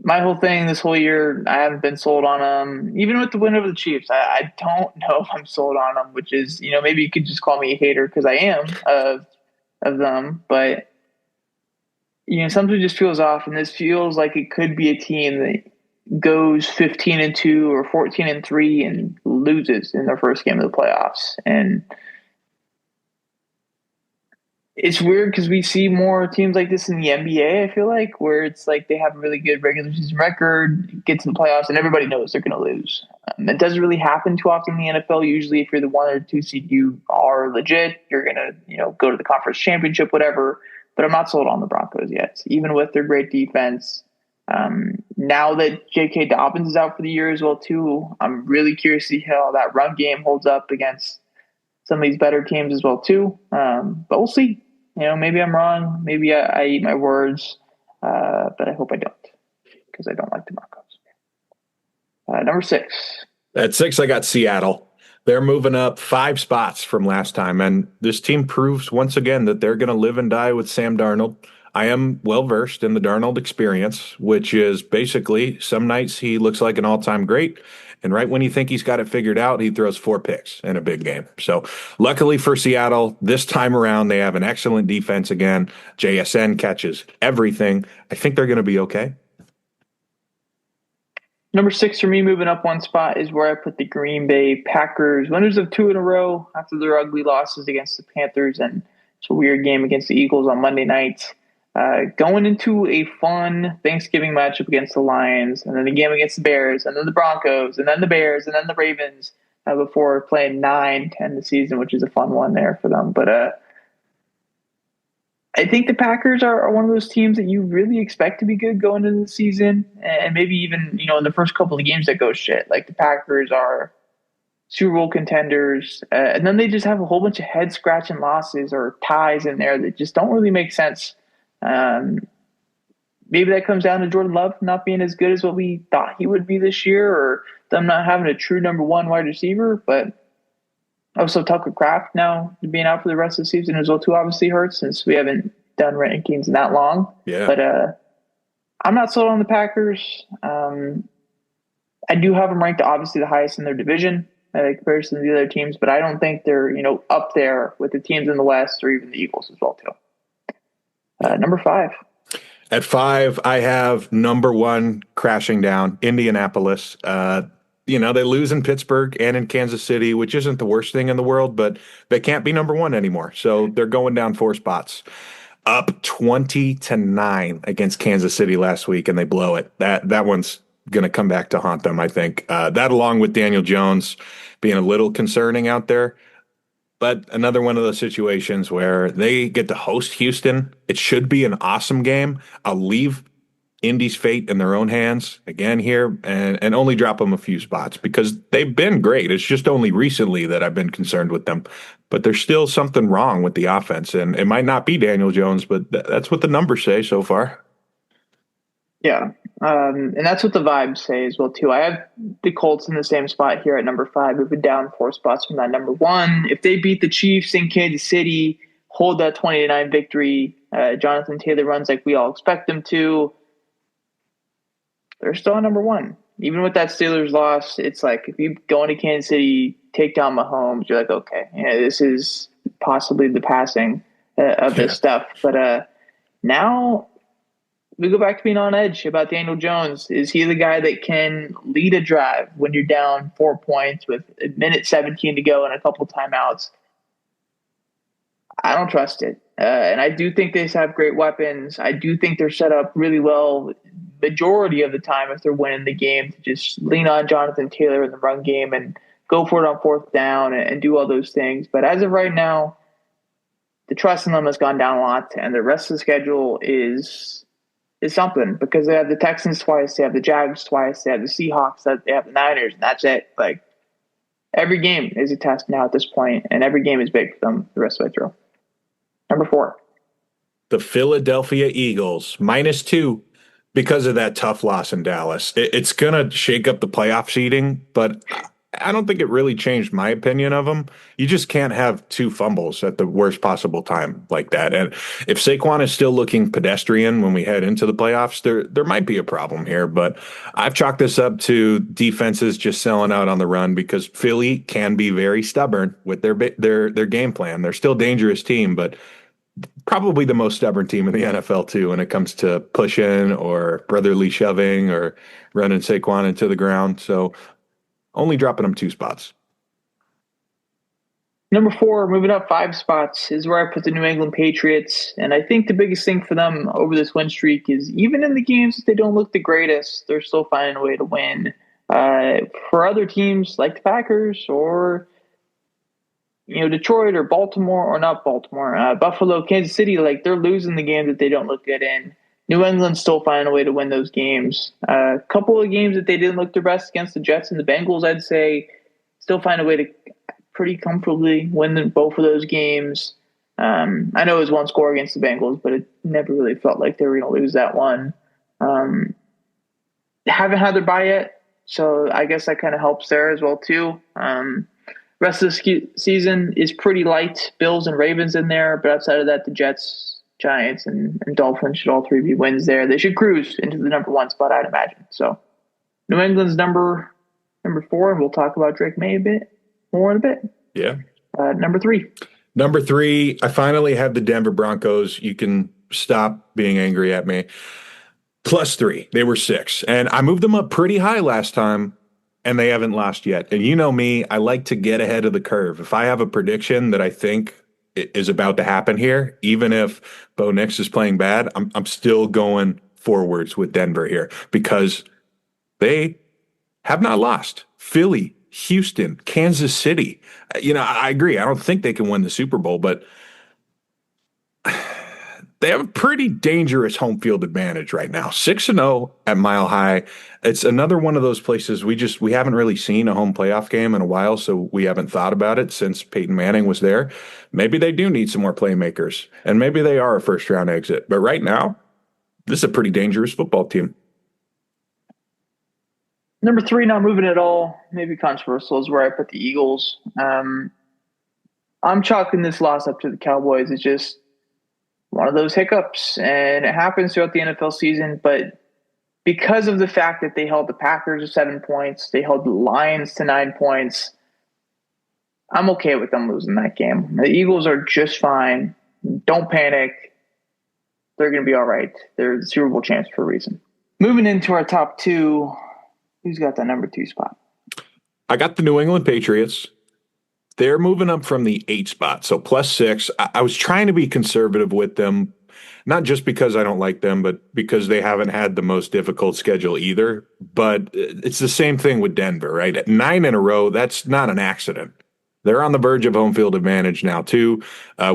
B: my whole thing this whole year, I haven't been sold on them. Even with the win over the Chiefs, I don't know if I'm sold on them, which is, maybe you could just call me a hater because I am of them. But, something just feels off, and this feels like it could be a team that goes 15-2 or 14-3 and loses in their first game of the playoffs. And it's weird because we see more teams like this in the NBA, I feel like, where it's like they have a really good regular season record, get to the playoffs, and everybody knows they're going to lose. It doesn't really happen too often in the NFL. Usually, if you're the 1 or 2 seed, you are legit. You're going to, go to the conference championship, whatever. But I'm not sold on the Broncos yet, even with their great defense. Now that J.K. Dobbins is out for the year as well, too, I'm really curious to see how that run game holds up against some of these better teams as well, too. But we'll see. Maybe I'm wrong. Maybe I eat my words, but I hope I don't because I don't like the Broncos. Number 6.
A: At 6, I got Seattle. They're moving up 5 spots from last time, and this team proves once again that they're going to live and die with Sam Darnold. I am well-versed in the Darnold experience, which is basically some nights he looks like an all-time great, and right when you think he's got it figured out, he throws 4 picks in a big game. So luckily for Seattle, this time around, they have an excellent defense again. JSN catches everything. I think they're going to be okay.
B: Number six for me, moving up one spot, is where I put the Green Bay Packers, winners of two in a row after their ugly losses against the Panthers and it's a weird game against the Eagles on Monday night. Going into a fun Thanksgiving matchup against the Lions, and then the game against the Bears, and then the Broncos, and then the Bears, and then the Ravens before playing 9 to end the season, which is a fun one there for them. But I think the Packers are one of those teams that you really expect to be good going into the season, and maybe even in the first couple of games that go shit. Like the Packers are Super Bowl contenders, and then they just have a whole bunch of head scratching losses or ties in there that just don't really make sense. Um, Maybe that comes down to Jordan Love not being as good as what we thought he would be this year, or them not having a true number one wide receiver, but also, Tucker Kraft now being out for the rest of the season as well too obviously hurts since we haven't done rankings in that long.
A: Yeah.
B: But I'm not sold on the Packers. I do have them ranked obviously the highest in their division in comparison to the other teams, but I don't think they're up there with the teams in the West or even the Eagles as well too. Number 5.
A: At 5, I have number 1 crashing down, Indianapolis. They lose in Pittsburgh and in Kansas City, which isn't the worst thing in the world, but they can't be number 1 anymore. So they're going down 4 spots. Up 20-9 against Kansas City last week, and they blow it. That one's going to come back to haunt them, I think. That along with Daniel Jones being a little concerning out there. But another one of those situations where they get to host Houston. It should be an awesome game. I'll leave Indy's fate in their own hands again here and only drop them a few spots because they've been great. It's just only recently that I've been concerned with them. But there's still something wrong with the offense. And it might not be Daniel Jones, but that's what the numbers say so far.
B: Yeah. And that's what the vibes say as well, too. I have the Colts in the same spot here at number 5, moving down 4 spots from that number 1. If they beat the Chiefs in Kansas City, hold that 20-9 victory, Jonathan Taylor runs like we all expect them to, they're still on number 1. Even with that Steelers loss, it's like if you go into Kansas City, take down Mahomes, you're like, okay, this is possibly the passing of this stuff. But now we go back to being on edge about Daniel Jones. Is he the guy that can lead a drive when you're down 4 points with a minute 17 to go and a couple timeouts? I don't trust it. And I do think they have great weapons. I do think they're set up really well majority of the time if they're winning the game to just lean on Jonathan Taylor in the run game and go for it on 4th down and do all those things. But as of right now, the trust in them has gone down a lot, and the rest of the schedule is something because they have the Texans twice, they have the Jags twice, they have the Seahawks, they have the Niners, and that's it. Like every game is a test now at this point, and every game is big for them the rest of the way through. Number 4.
A: The Philadelphia Eagles, -2 because of that tough loss in Dallas. It's going to shake up the playoff seeding, but I don't think it really changed my opinion of them. You just can't have 2 fumbles at the worst possible time like that. And if Saquon is still looking pedestrian when we head into the playoffs, there might be a problem here. But I've chalked this up to defenses just selling out on the run because Philly can be very stubborn with their game plan. They're still a dangerous team, but probably the most stubborn team in the NFL too when it comes to pushing or brotherly shoving or running Saquon into the ground. So only dropping them 2 spots.
B: Number 4, moving up 5 spots, is where I put the New England Patriots. And I think the biggest thing for them over this win streak is even in the games that they don't look the greatest, they're still finding a way to win. For other teams like the Packers or Detroit or Baltimore or not Baltimore, Buffalo, Kansas City, like they're losing the game that they don't look good in. New England's still finding a way to win those games. A couple of games that they didn't look their best against the Jets and the Bengals, I'd say, still find a way to pretty comfortably win both of those games. I know it was 1 score against the Bengals, but it never really felt like they were going to lose that one. Haven't had their bye yet, so I guess that kind of helps there as well too. Rest of the season is pretty light. Bills and Ravens in there, but outside of that, the Jets, Giants, and Dolphins should all 3 be wins there. They should cruise into the number 1 spot, I'd imagine. So New England's number 4, and we'll talk about Drake May a bit more in a bit.
A: Yeah.
B: Number 3.
A: Number 3, I finally have the Denver Broncos. You can stop being angry at me. +3. They were 6. And I moved them up pretty high last time, and they haven't lost yet. And you know me, I like to get ahead of the curve. If I have a prediction that I think is about to happen here, even if Bo Nix is playing bad, I'm still going forwards with Denver here because they have not lost. Philly, Houston, Kansas City. I agree. I don't think they can win the Super Bowl, but they have a pretty dangerous home field advantage right now. 6-0 at Mile High. It's another one of those places we haven't really seen a home playoff game in a while, so we haven't thought about it since Peyton Manning was there. Maybe they do need some more playmakers, and maybe they are a first round exit. But right now, this is a pretty dangerous football team.
B: Number 3, not moving at all. Maybe controversial is where I put the Eagles. I'm chalking this loss up to the Cowboys. It's just one of those hiccups, and it happens throughout the NFL season. But because of the fact that they held the Packers to 7 points, they held the Lions to 9 points, I'm okay with them losing that game. The Eagles are just fine. Don't panic. They're going to be all right. They're the Super Bowl champs for a reason. Moving into our top 2, who's got that number 2 spot?
A: I got the New England Patriots. They're moving up from the 8 spot, so +6. I was trying to be conservative with them, not just because I don't like them, but because they haven't had the most difficult schedule either. But it's the same thing with Denver, right? At 9 in a row, that's not an accident. They're on the verge of home field advantage now, too.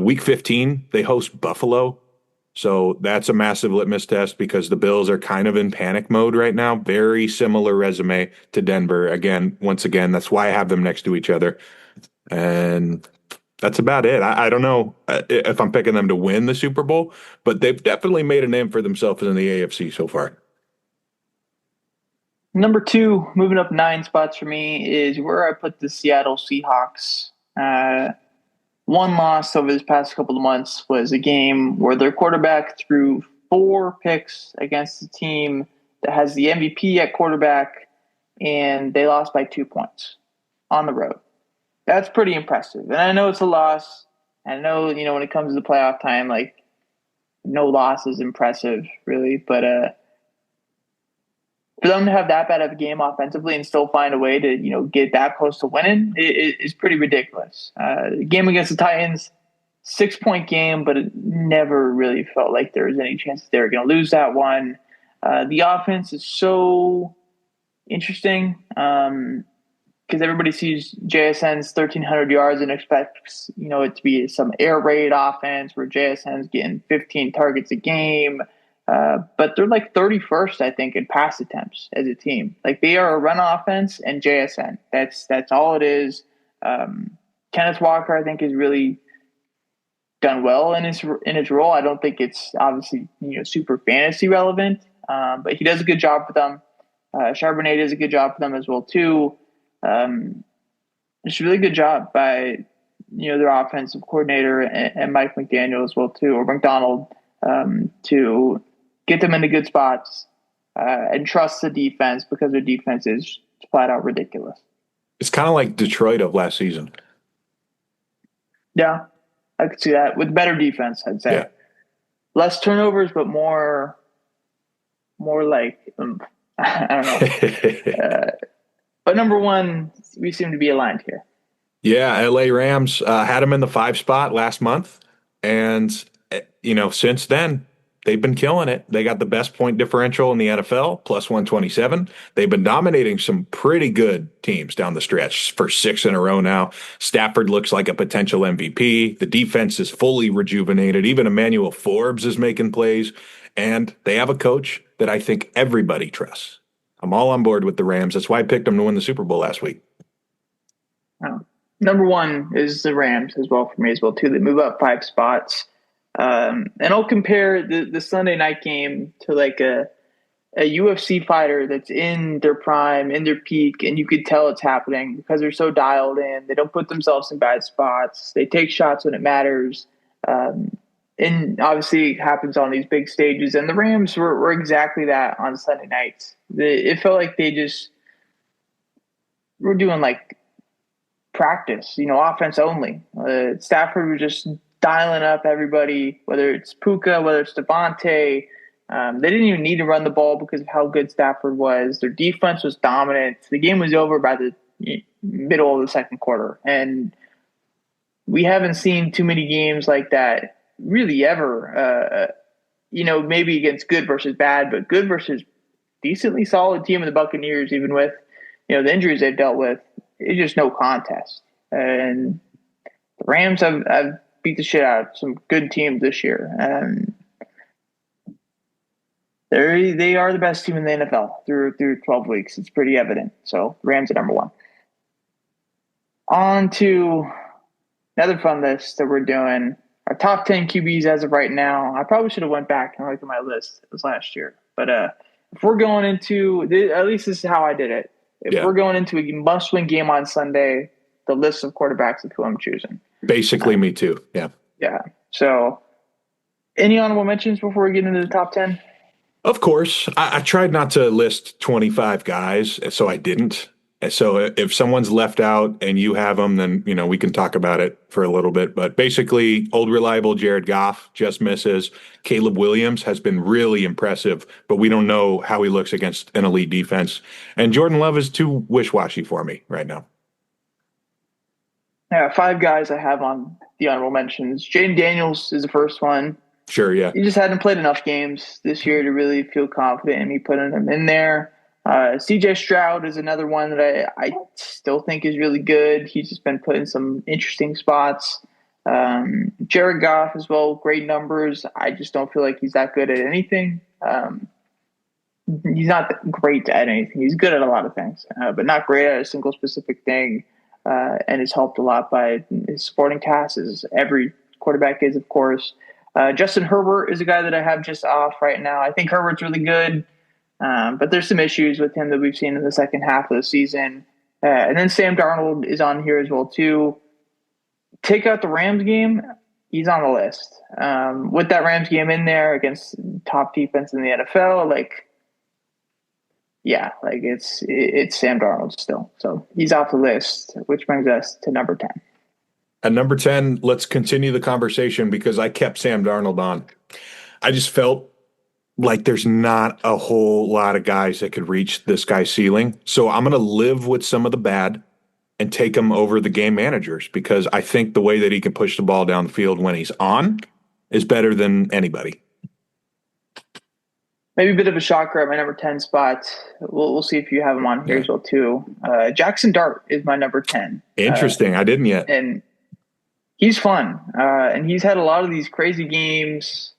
A: Week 15, they host Buffalo. So that's a massive litmus test because the Bills are kind of in panic mode right now. Very similar resume to Denver. Once again, that's why I have them next to each other. And that's about it. I don't know if I'm picking them to win the Super Bowl, but they've definitely made a name for themselves in the AFC so far.
B: Number 2, moving up 9 spots for me, is where I put the Seattle Seahawks. One loss over this past couple of months was a game where their quarterback threw 4 picks against a team that has the MVP at quarterback, and they lost by 2 points on the road. That's pretty impressive. And I know it's a loss. I know, when it comes to the playoff time, like, no loss is impressive, really. But for them to have that bad of a game offensively and still find a way to, get that close to winning is pretty ridiculous. The game against the Titans, 6-point game, but it never really felt like there was any chance that they were going to lose that one. The offense is so interesting because everybody sees JSN's 1,300 yards and expects, it to be some air raid offense where JSN's getting 15 targets a game. But they're like 31st, I think, in pass attempts as a team. Like, they are a run offense and JSN. That's all it is. Kenneth Walker, I think, has really done well in his role. I don't think it's obviously super fantasy relevant, but he does a good job for them. Charbonnet does a good job for them as well too. It's a really good job by their offensive coordinator and Mike McDaniel as well too, or McDonald, to get them into good spots and trust the defense because their defense is flat out ridiculous.
A: It's kind of like Detroit of last season.
B: Yeah, I could see that with better defense. I'd say less turnovers, but more like I don't know. But number 1, we seem to be aligned here.
A: Yeah, LA Rams had them in the 5 spot last month, and since then they've been killing it. They got the best point differential in the NFL, +127. They've been dominating some pretty good teams down the stretch for 6 in a row now. Stafford looks like a potential MVP. The defense is fully rejuvenated. Even Emmanuel Forbes is making plays, and they have a coach that I think everybody trusts. I'm all on board with the Rams. That's why I picked them to win the Super Bowl last week.
B: Oh. Number 1 is the Rams as well for me as well too. They move up 5 spots. And I'll compare the Sunday night game to like a UFC fighter that's in their prime, in their peak, and you could tell it's happening because they're so dialed in. They don't put themselves in bad spots. They take shots when it matters. And obviously it happens on these big stages. And the Rams were exactly that on Sunday nights. It felt like they just were doing like practice, offense only. Stafford was just dialing up everybody, whether it's Puka, whether it's Devontae, They didn't even need to run the ball because of how good Stafford was. Their defense was dominant. The game was over by the middle of the second quarter. And we haven't seen too many games like that really ever. Maybe against good versus bad, but good versus decently solid team of the Buccaneers, even with, the injuries they've dealt with. It's just no contest. And the Rams have beat the shit out of some good teams this year. And they are the best team in the NFL through 12 weeks. It's pretty evident. So Rams are number one. On to another fun list that we're doing. Our top 10 QBs as of right now. I probably should have went back and looked at my list. It was last year. But if we're going into – at least this is how I did it. If we're going into a must-win game on Sunday, the list of quarterbacks is who I'm choosing.
A: Basically me too, yeah.
B: Yeah. So any honorable mentions before we get into the top 10?
A: Of course. I tried not to list 25 guys, so I didn't. So if someone's left out and you have them, then, we can talk about it for a little bit. But basically, old reliable Jared Goff just misses. Caleb Williams has been really impressive, but we don't know how he looks against an elite defense. And Jordan Love is too wish-washy for me right now.
B: Yeah, 5 guys I have on the honorable mentions. Jaden Daniels is the first one.
A: Sure, yeah.
B: He just hadn't played enough games this year to really feel confident in me putting him in there. CJ Stroud is another one that I still think is really good. He's just been put in some interesting spots. Jared Goff as well, great numbers. I just don't feel like he's that good at anything. He's not great at anything. He's good at a lot of things, but not great at a single specific thing. And is helped a lot by his supporting cast, as every quarterback is, of course. Justin Herbert is a guy that I have just off right now. I think Herbert's really good. But there's some issues with him that we've seen in the second half of the season. And then Sam Darnold is on here as well, too. Take out the Rams game, he's on the list. With that Rams game in there against top defense in the NFL, it's Sam Darnold still. So he's off the list, which brings us to number 10.
A: At number 10, let's continue the conversation because I kept Sam Darnold on. I just felt like there's not a whole lot of guys that could reach this guy's ceiling. So I'm going to live with some of the bad and take him over the game managers because I think the way that he can push the ball down the field when he's on is better than anybody.
B: Maybe a bit of a shocker at my number 10 spot. We'll see if you have him on here as well, too. Jackson Dart is my number 10.
A: Interesting. I didn't yet.
B: And he's fun. And he's had a lot of these crazy games,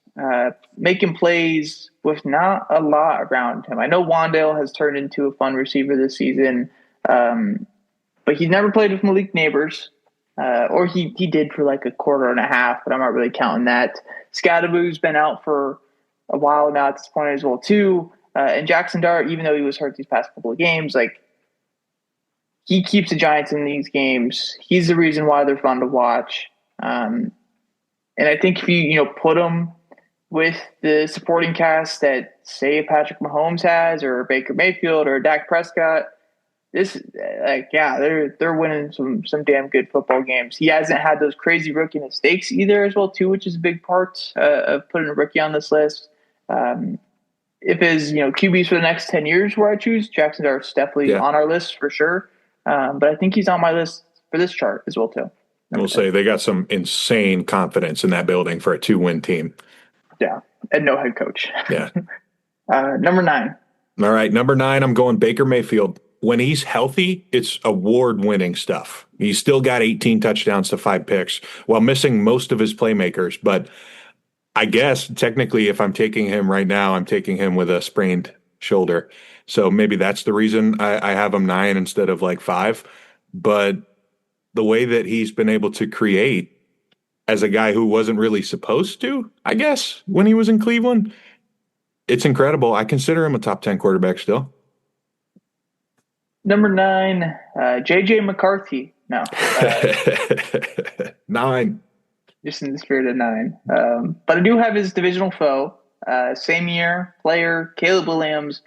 B: making plays with not a lot around him. I know Wandale has turned into a fun receiver this season, but he's never played with Malik Neighbors, or he did for like a quarter and a half, but I'm not really counting that. Scadaboo's been out for a while now at this point as well, too. And Jackson Dart, even though he was hurt these past couple of games, he keeps the Giants in these games. He's the reason why they're fun to watch. And I think if you put him with the supporting cast that, say, Patrick Mahomes has, or Baker Mayfield, or Dak Prescott, they're winning some damn good football games. He hasn't had those crazy rookie mistakes either as well, too, which is a big part of putting a rookie on this list. If his QBs for the next 10 years where I choose, Jackson Dart's definitely on our list for sure. But I think he's on my list for this chart as well, too.
A: We'll say they got some insane confidence in that building for a 2-win team.
B: Yeah, and no head coach.
A: Yeah.
B: Number 9.
A: All right, number 9, I'm going Baker Mayfield. When he's healthy, it's award-winning stuff. He's still got 18 touchdowns to 5 picks while missing most of his playmakers. But I guess technically if I'm taking him right now, I'm taking him with a sprained shoulder. So maybe that's the reason I have him 9 instead of 5. But the way that he's been able to create as a guy who wasn't really supposed to, I guess, when he was in Cleveland, it's incredible. I consider him a top 10 quarterback still.
B: Number 9, J.J. McCarthy. No.
A: 9.
B: Just in the spirit of 9. But I do have his divisional foe, same year, player, Caleb Williams.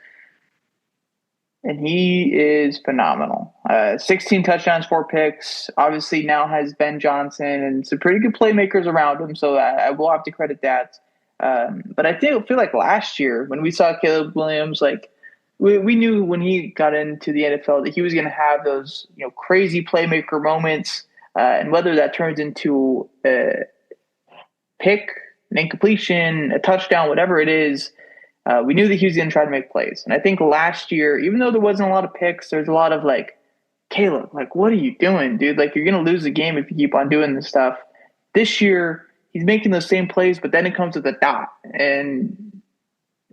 B: And he is phenomenal. 16 touchdowns, 4 picks. Obviously now has Ben Johnson and some pretty good playmakers around him, so I will have to credit that. But I feel like last year when we saw Caleb Williams, like we knew when he got into the NFL that he was going to have those crazy playmaker moments, and whether that turns into a pick, an incompletion, a touchdown, whatever it is, we knew that he was going to try to make plays. And I think last year, even though there wasn't a lot of picks, there's a lot of like, Caleb, like, what are you doing, dude? Like, you're going to lose the game if you keep on doing this stuff. This year, he's making those same plays, but then it comes with a dot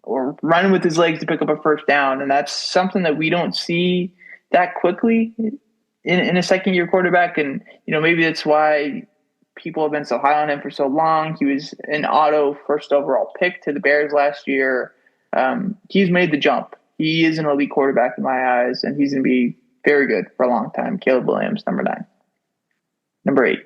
B: or running with his legs to pick up a first down. And that's something that we don't see that quickly in a second-year quarterback. And, maybe that's why people have been so high on him for so long. He was an auto first overall pick to the Bears last year. He's made the jump. He is an elite quarterback in my eyes, and he's going to be very good for a long time. Caleb Williams, number 9. Number 8.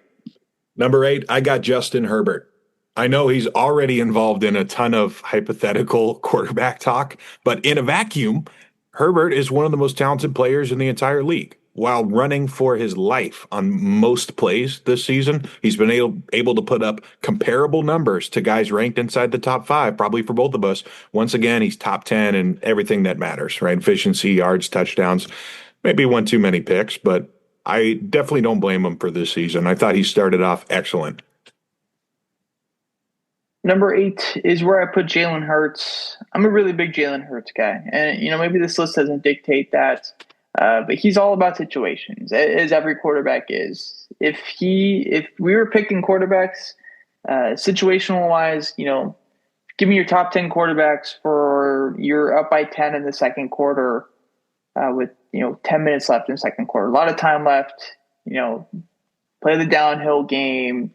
A: Number 8, I got Justin Herbert. I know he's already involved in a ton of hypothetical quarterback talk, but in a vacuum, Herbert is one of the most talented players in the entire league. While running for his life on most plays this season, he's been able to put up comparable numbers to guys ranked inside the top 5, probably for both of us. Once again, he's top 10 in everything that matters, right? Efficiency, yards, touchdowns. Maybe one too many picks, but I definitely don't blame him for this season. I thought he started off excellent.
B: Number 8 is where I put Jalen Hurts. I'm a really big Jalen Hurts guy. And, maybe this list doesn't dictate that, but he's all about situations, as every quarterback is. If we were picking quarterbacks, situational-wise, give me your top 10 quarterbacks for you're up by 10 in the second quarter with 10 minutes left in the second quarter. A lot of time left, play the downhill game,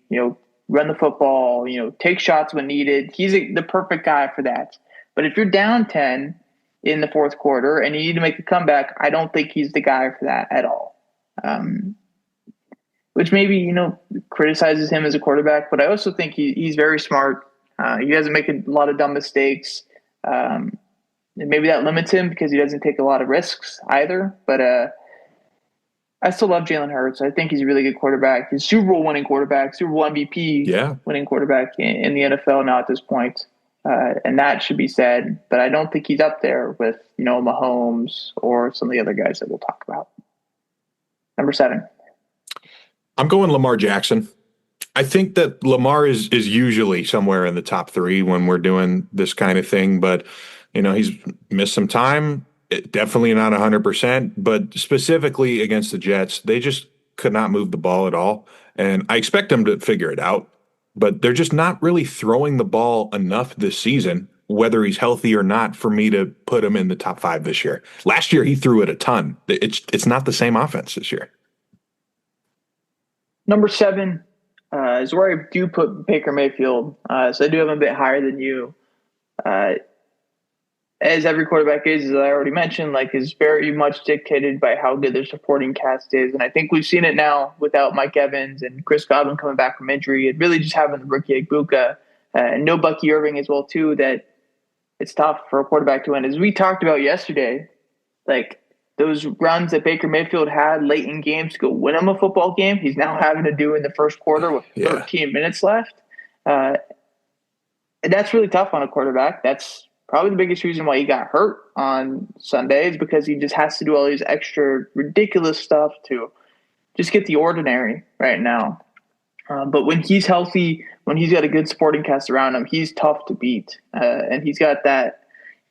B: run the football, take shots when needed. He's the perfect guy for that. But if you're down 10 in the fourth quarter and you need to make a comeback, I don't think he's the guy for that at all. Which maybe, criticizes him as a quarterback, but I also think he's very smart. He doesn't make a lot of dumb mistakes. And maybe that limits him because he doesn't take a lot of risks either. But I still love Jalen Hurts. I think he's a really good quarterback. He's Super Bowl winning quarterback, Super Bowl MVP winning quarterback in the NFL now at this point. And that should be said. But I don't think he's up there with, Mahomes or some of the other guys that we'll talk about. Number 7.
A: I'm going Lamar Jackson. I think that Lamar is usually somewhere in the top 3 when we're doing this kind of thing. But, he's missed some time. Definitely not 100%, but specifically against the Jets, they just could not move the ball at all. And I expect them to figure it out, but they're just not really throwing the ball enough this season, whether he's healthy or not, for me to put him in the top 5 this year. Last year, he threw it a ton. It's not the same offense this year.
B: Number 7 is where I do put Baker Mayfield. So I do have him a bit higher than you. As every quarterback is, as I already mentioned, is very much dictated by how good their supporting cast is. And I think we've seen it now without Mike Evans and Chris Godwin coming back from injury. And really just having the rookie Igbuka and no Bucky Irving as well, too, that it's tough for a quarterback to win. As we talked about yesterday, those runs that Baker Mayfield had late in games to go win him a football game, he's now having to do in the first quarter with 13 minutes left. And that's really tough on a quarterback. That's probably the biggest reason why he got hurt on Sunday is because he just has to do all these extra ridiculous stuff to just get the ordinary right now. But when he's healthy, when he's got a good supporting cast around him, he's tough to beat. And he's got that,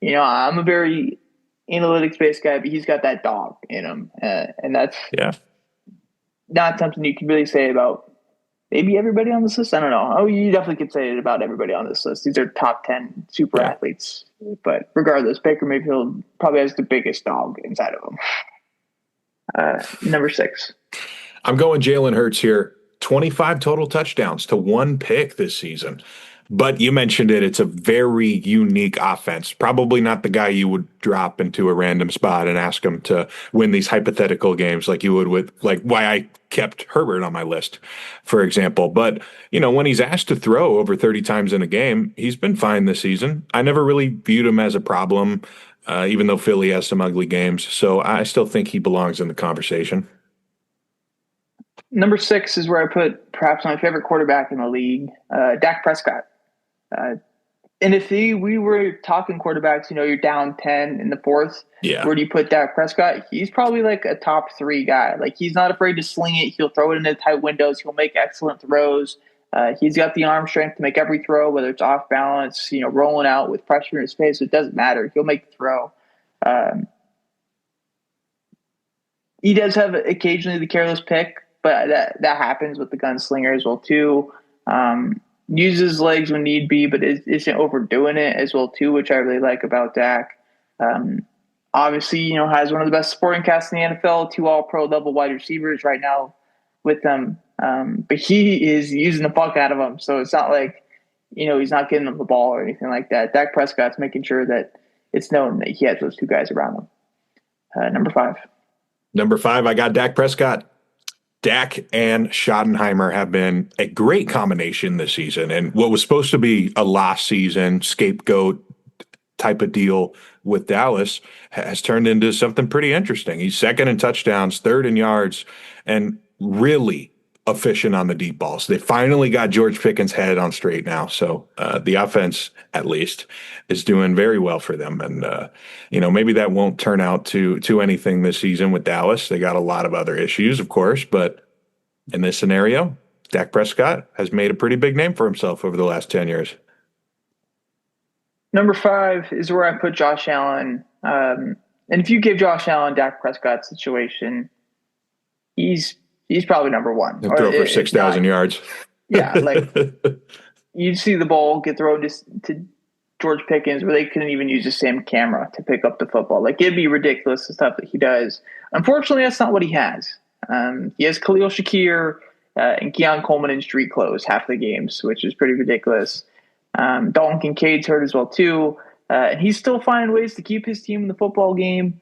B: I'm a very analytics-based guy, but he's got that dog in him. And that's not something you can really say about maybe everybody on this list. I don't know. Oh, you definitely could say it about everybody on this list. These are top 10 super athletes. But regardless, Baker Mayfield probably has the biggest dog inside of him. Number 6.
A: I'm going Jalen Hurts here. 25 total touchdowns to 1 pick this season. But you mentioned it. It's a very unique offense. Probably not the guy you would drop into a random spot and ask him to win these hypothetical games like you would with, why I kept Herbert on my list, for example. But, when he's asked to throw over 30 times in a game, he's been fine this season. I never really viewed him as a problem, even though Philly has some ugly games. So I still think he belongs in the conversation.
B: Number 6 is where I put perhaps my favorite quarterback in the league, Dak Prescott. And if we were talking quarterbacks, you're down 10 in the fourth,
A: Yeah.
B: where do you put Dak Prescott? He's probably like a top 3 guy. Like, he's not afraid to sling it. He'll throw it into tight windows. He'll make excellent throws. He's got the arm strength to make every throw, whether it's off balance, rolling out with pressure in his face. It doesn't matter. He'll make the throw. He does have occasionally the careless pick, but that happens with the gunslinger as well too. Uses legs when need be, but isn't overdoing it as well too, which I really like about Dak. Obviously, has one of the best supporting casts in the NFL, 2 All-Pro level wide receivers right now with them. But he is using the fuck out of them, so it's not like he's not getting them the ball or anything like that. Dak Prescott's making sure that it's known that he has those 2 guys around him. Number 5.
A: Number 5, I got Dak Prescott. Dak and Schottenheimer have been a great combination this season. And what was supposed to be a lost season scapegoat type of deal with Dallas has turned into something pretty interesting. He's second in touchdowns, third in yards, and really efficient on the deep balls. They finally got George Pickens' head on straight now. So the offense, at least, is doing very well for them. And, maybe that won't turn out to anything this season with Dallas. They got a lot of other issues, of course. But in this scenario, Dak Prescott has made a pretty big name for himself over the last 10 years.
B: Number 5 is where I put Josh Allen. And if you give Josh Allen Dak Prescott's situation, he's probably number 1.
A: He'll throw for 6,000 yards.
B: Yeah, like you'd see the ball get thrown to George Pickens where they couldn't even use the same camera to pick up the football. Like, it'd be ridiculous, the stuff that he does. Unfortunately, that's not what he has. He has Khalil Shakir and Keon Coleman in street clothes half the games, which is pretty ridiculous. Dalton Kincaid's hurt as well too. And he's still finding ways to keep his team in the football game.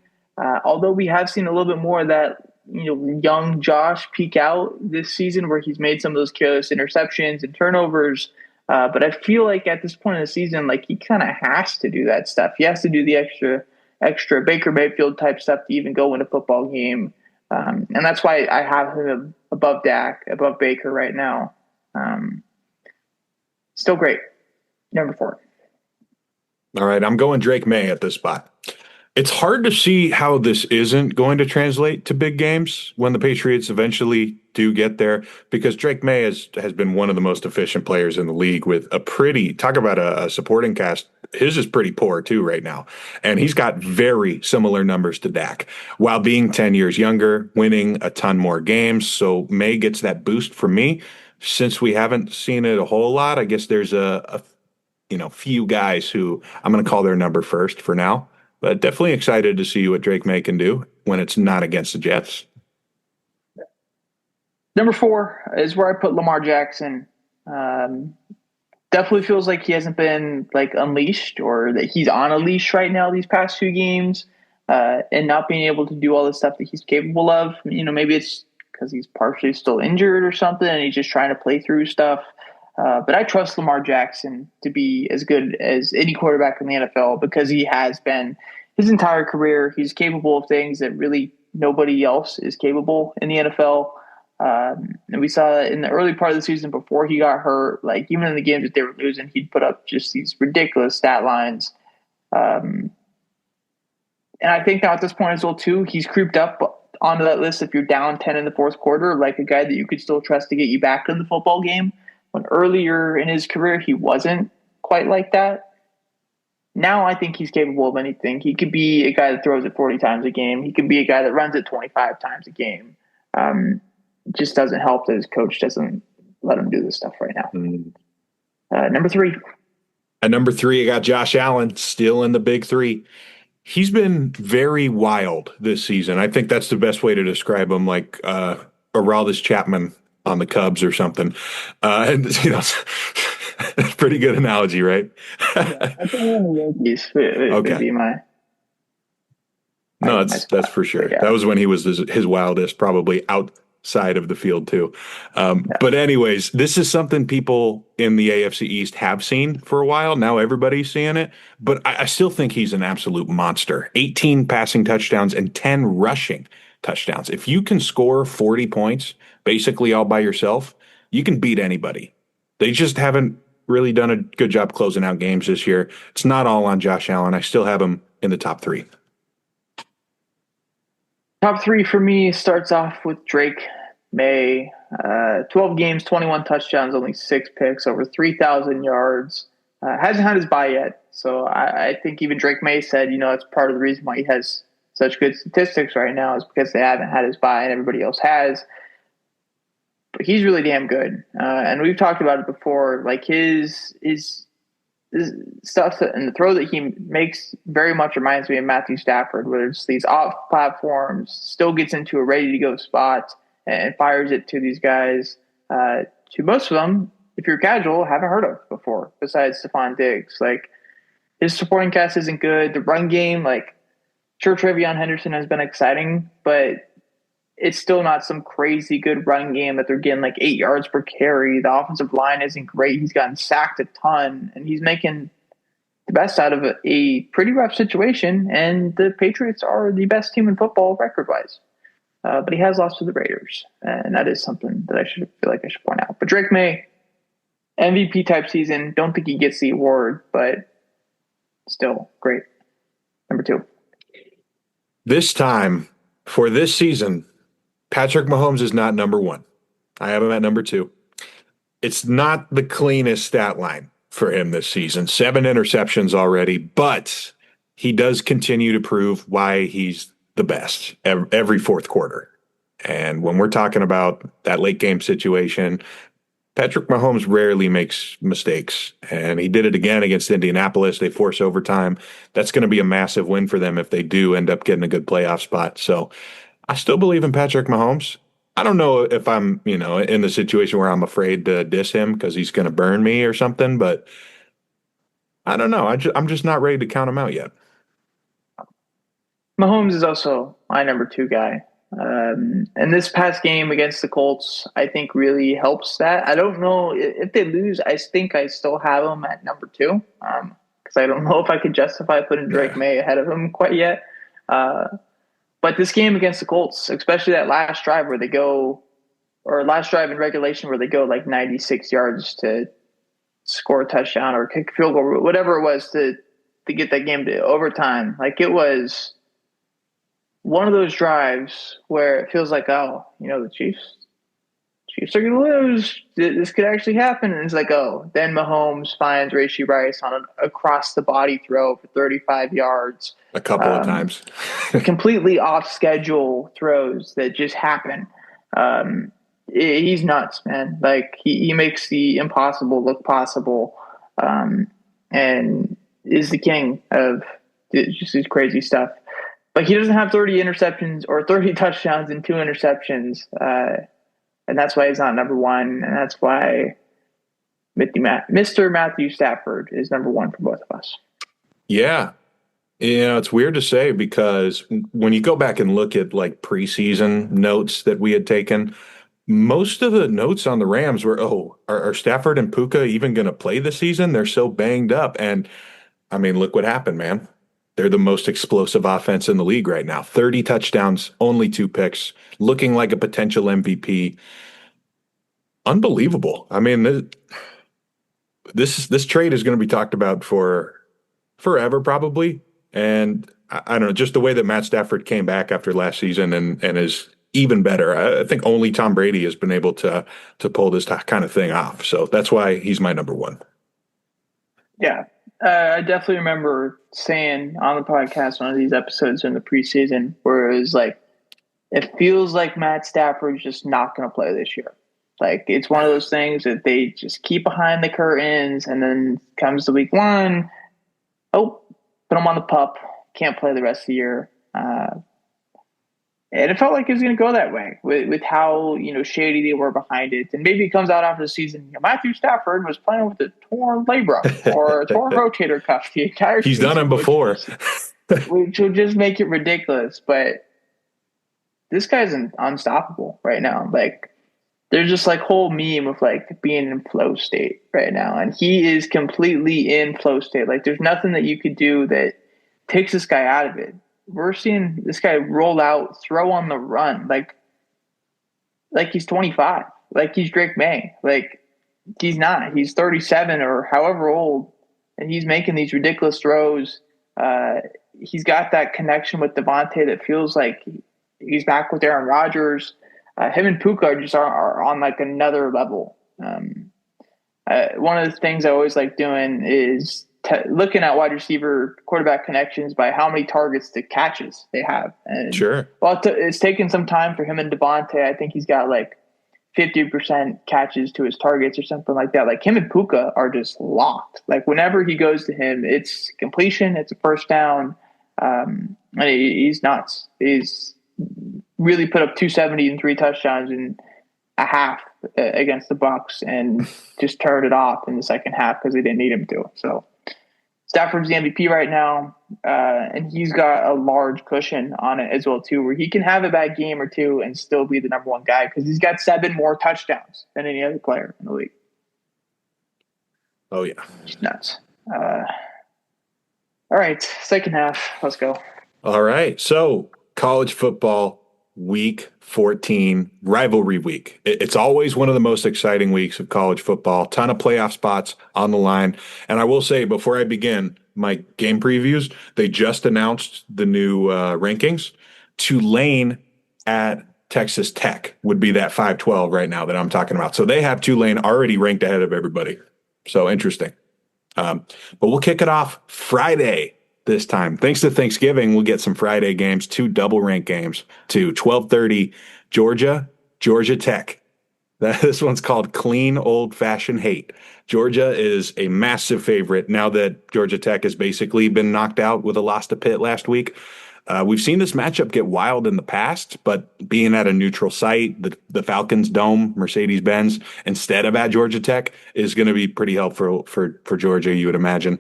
B: Although we have seen a little bit more of that, young Josh peak out this season where he's made some of those careless interceptions and turnovers. But I feel like at this point in the season, like, he kind of has to do that stuff. He has to do the extra Baker Mayfield type stuff to even go win a football game. And that's why I have him above Dak, above Baker right now. Still great. Number 4.
A: All right, I'm going Drake May at this spot. It's hard to see how this isn't going to translate to big games when the Patriots eventually do get there, because Drake May has been one of the most efficient players in the league with talk about a supporting cast. His is pretty poor too right now. And he's got very similar numbers to Dak while being 10 years younger, winning a ton more games. So May gets that boost from me. Since we haven't seen it a whole lot, I guess there's a few guys who I'm going to call their number first for now. But definitely excited to see what Drake May can do when it's not against the Jets.
B: Number 4 is where I put Lamar Jackson. Definitely feels like he hasn't been like unleashed, or that he's on a leash right now these past 2 games, and not being able to do all the stuff that he's capable of. Maybe it's because he's partially still injured or something, and he's just trying to play through stuff. But I trust Lamar Jackson to be as good as any quarterback in the NFL, because he has been his entire career. He's capable of things that really nobody else is capable in the NFL. And we saw that in the early part of the season before he got hurt. Like, even in the games that they were losing, he'd put up just these ridiculous stat lines. And I think now at this point as well too, he's creeped up onto that list if you're down 10 in the fourth quarter, like a guy that you could still trust to get you back in the football game. When earlier in his career, he wasn't quite like that. Now I think he's capable of anything. He could be a guy that throws it 40 times a game. He could be a guy that runs it 25 times a game. It just doesn't help that his coach doesn't let him do this stuff right now. Number 3.
A: At number 3, I got Josh Allen, still in the big 3. He's been very wild this season. I think that's the best way to describe him, like Aroldis Chapman on the Cubs or something. Pretty good analogy, right?
B: Yeah, I think one of the Yankees would be my.
A: No, that's for sure. Yeah. That was when he was his wildest, probably outside of the field too. But anyways, this is something people in the AFC East have seen for a while. Now everybody's seeing it, but I still think he's an absolute monster. 18 passing touchdowns and 10 rushing touchdowns. If you can score 40 points basically all by yourself, you can beat anybody. They just haven't really done a good job closing out games this year. It's not all on Josh Allen. I still have him in the top three.
B: Top three for me starts off with Drake May. 12 games, 21 touchdowns, only 6 picks, over 3,000 yards. Hasn't had his bye yet. So I think even Drake May said, it's part of the reason why he has such good statistics right now is because they haven't had his bye and everybody else has. But he's really damn good. And we've talked about it before. Like his stuff and the throw that he makes very much reminds me of Matthew Stafford, where it's these off platforms, still gets into a ready to go spot and fires it to these guys. To most of them, if you're casual, haven't heard of before, besides Stephon Diggs. Like his supporting cast isn't good. The run game, like sure, Trevion Henderson has been exciting, but it's still not some crazy good run game that they're getting like 8 yards per carry. The offensive line isn't great. He's gotten sacked a ton, and he's making the best out of a pretty rough situation. And the Patriots are the best team in football record-wise. But he has lost to the Raiders, and that is something that I should point out. But Drake May, MVP type season. Don't think he gets the award, but still great. Number 2.
A: This time for this season, Patrick Mahomes is not number 1. I have him at number 2. It's not the cleanest stat line for him this season. 7 interceptions already, but he does continue to prove why he's the best every fourth quarter. And when we're talking about that late game situation, Patrick Mahomes rarely makes mistakes, and he did it again against Indianapolis. They force overtime. That's going to be a massive win for them if they do end up getting a good playoff spot. So I still believe in Patrick Mahomes. I don't know if I'm, in the situation where I'm afraid to diss him because he's going to burn me or something, but I don't know. I'm just not ready to count him out yet.
B: Mahomes is also my number 2 guy. And this past game against the Colts, I think really helps that. I don't know if they lose. I think I still have him at number 2 because I don't know if I could justify putting Drake May ahead of him quite yet. But this game against the Colts, especially that last drive where they go, or last drive in regulation where they go like 96 yards to score a touchdown or kick a field goal, whatever it was to get that game to overtime. Like it was one of those drives where it feels like, the Chiefs are going to lose. This could actually happen. And it's like, then Mahomes finds Rashee Rice on an across-the-body throw for 35 yards.
A: A couple of times.
B: Completely off-schedule throws that just happen. He's nuts, man. Like, he makes the impossible look possible and is the king of just his crazy stuff. But he doesn't have 30 interceptions or 30 touchdowns and 2 interceptions. And that's why he's not number 1. And that's why Mr. Matthew Stafford is number 1 for both of us.
A: Yeah. It's weird to say because when you go back and look at like preseason notes that we had taken, most of the notes on the Rams were, are Stafford and Puka even going to play this season? They're so banged up. And I mean, look what happened, man. They're the most explosive offense in the league right now. 30 touchdowns, only 2 picks, looking like a potential MVP. Unbelievable. I mean, this trade is going to be talked about for forever, probably. And I don't know, just the way that Matt Stafford came back after last season and is even better. I think only Tom Brady has been able to pull this kind of thing off. So that's why he's my number 1.
B: Yeah. I definitely remember saying on the podcast, one of these episodes in the preseason, where it was like, it feels like Matt Stafford's just not going to play this year. Like, it's one of those things that they just keep behind the curtains, and then comes to week 1, put him on the pup, can't play the rest of the year. And it felt like it was going to go that way with how, shady they were behind it. And maybe it comes out after the season, Matthew Stafford was playing with a torn labrum or a torn rotator cuff the entire
A: season. He's done it before.
B: Which will just make it ridiculous. But this guy's unstoppable right now. Like, there's just like whole meme of like being in flow state right now. And he is completely in flow state. Like, there's nothing that you could do that takes this guy out of it. We're seeing this guy roll out, throw on the run, like he's 25, like he's Drake May. Like, he's not. He's 37 or however old, and he's making these ridiculous throws. He's got that connection with Devontae that feels like he's back with Aaron Rodgers. Him and Puka are on like another level. One of the things I always like doing is looking at wide receiver quarterback connections by how many targets to catches they have. And
A: Sure.
B: while it's taken some time for him and Devontae, I think he's got like 50% catches to his targets or something like that. Like him and Puka are just locked. Like whenever he goes to him, it's completion, it's a first down. And he's nuts. He's really put up 270 and 3 touchdowns in a half against the Bucs, and just turned it off in the second half because they didn't need him to. So Stafford's the MVP right now, and he's got a large cushion on it as well too, where he can have a bad game or two and still be the number one guy because he's got 7 more touchdowns than any other player in the league.
A: Oh yeah,
B: it's nuts. All right, second half, let's go.
A: All right, so college football week 14, rivalry week. It's always one of the most exciting weeks of college football. Ton of playoff spots on the line. And I will say, before I begin my game previews, they just announced the new rankings. Tulane at Texas Tech would be that 5-12 right now that I'm talking about. So they have Tulane already ranked ahead of everybody. So interesting. But we'll kick it off Friday. This time, thanks to Thanksgiving, we'll get some Friday games, 2 double rank games to 12:30 Georgia Tech. This one's called Clean Old Fashioned Hate. Georgia is a massive favorite now that Georgia Tech has basically been knocked out with a loss to Pitt last week. We've seen this matchup get wild in the past, but being at a neutral site, the Falcons Dome, Mercedes-Benz, instead of at Georgia Tech is going to be pretty helpful for Georgia, you would imagine.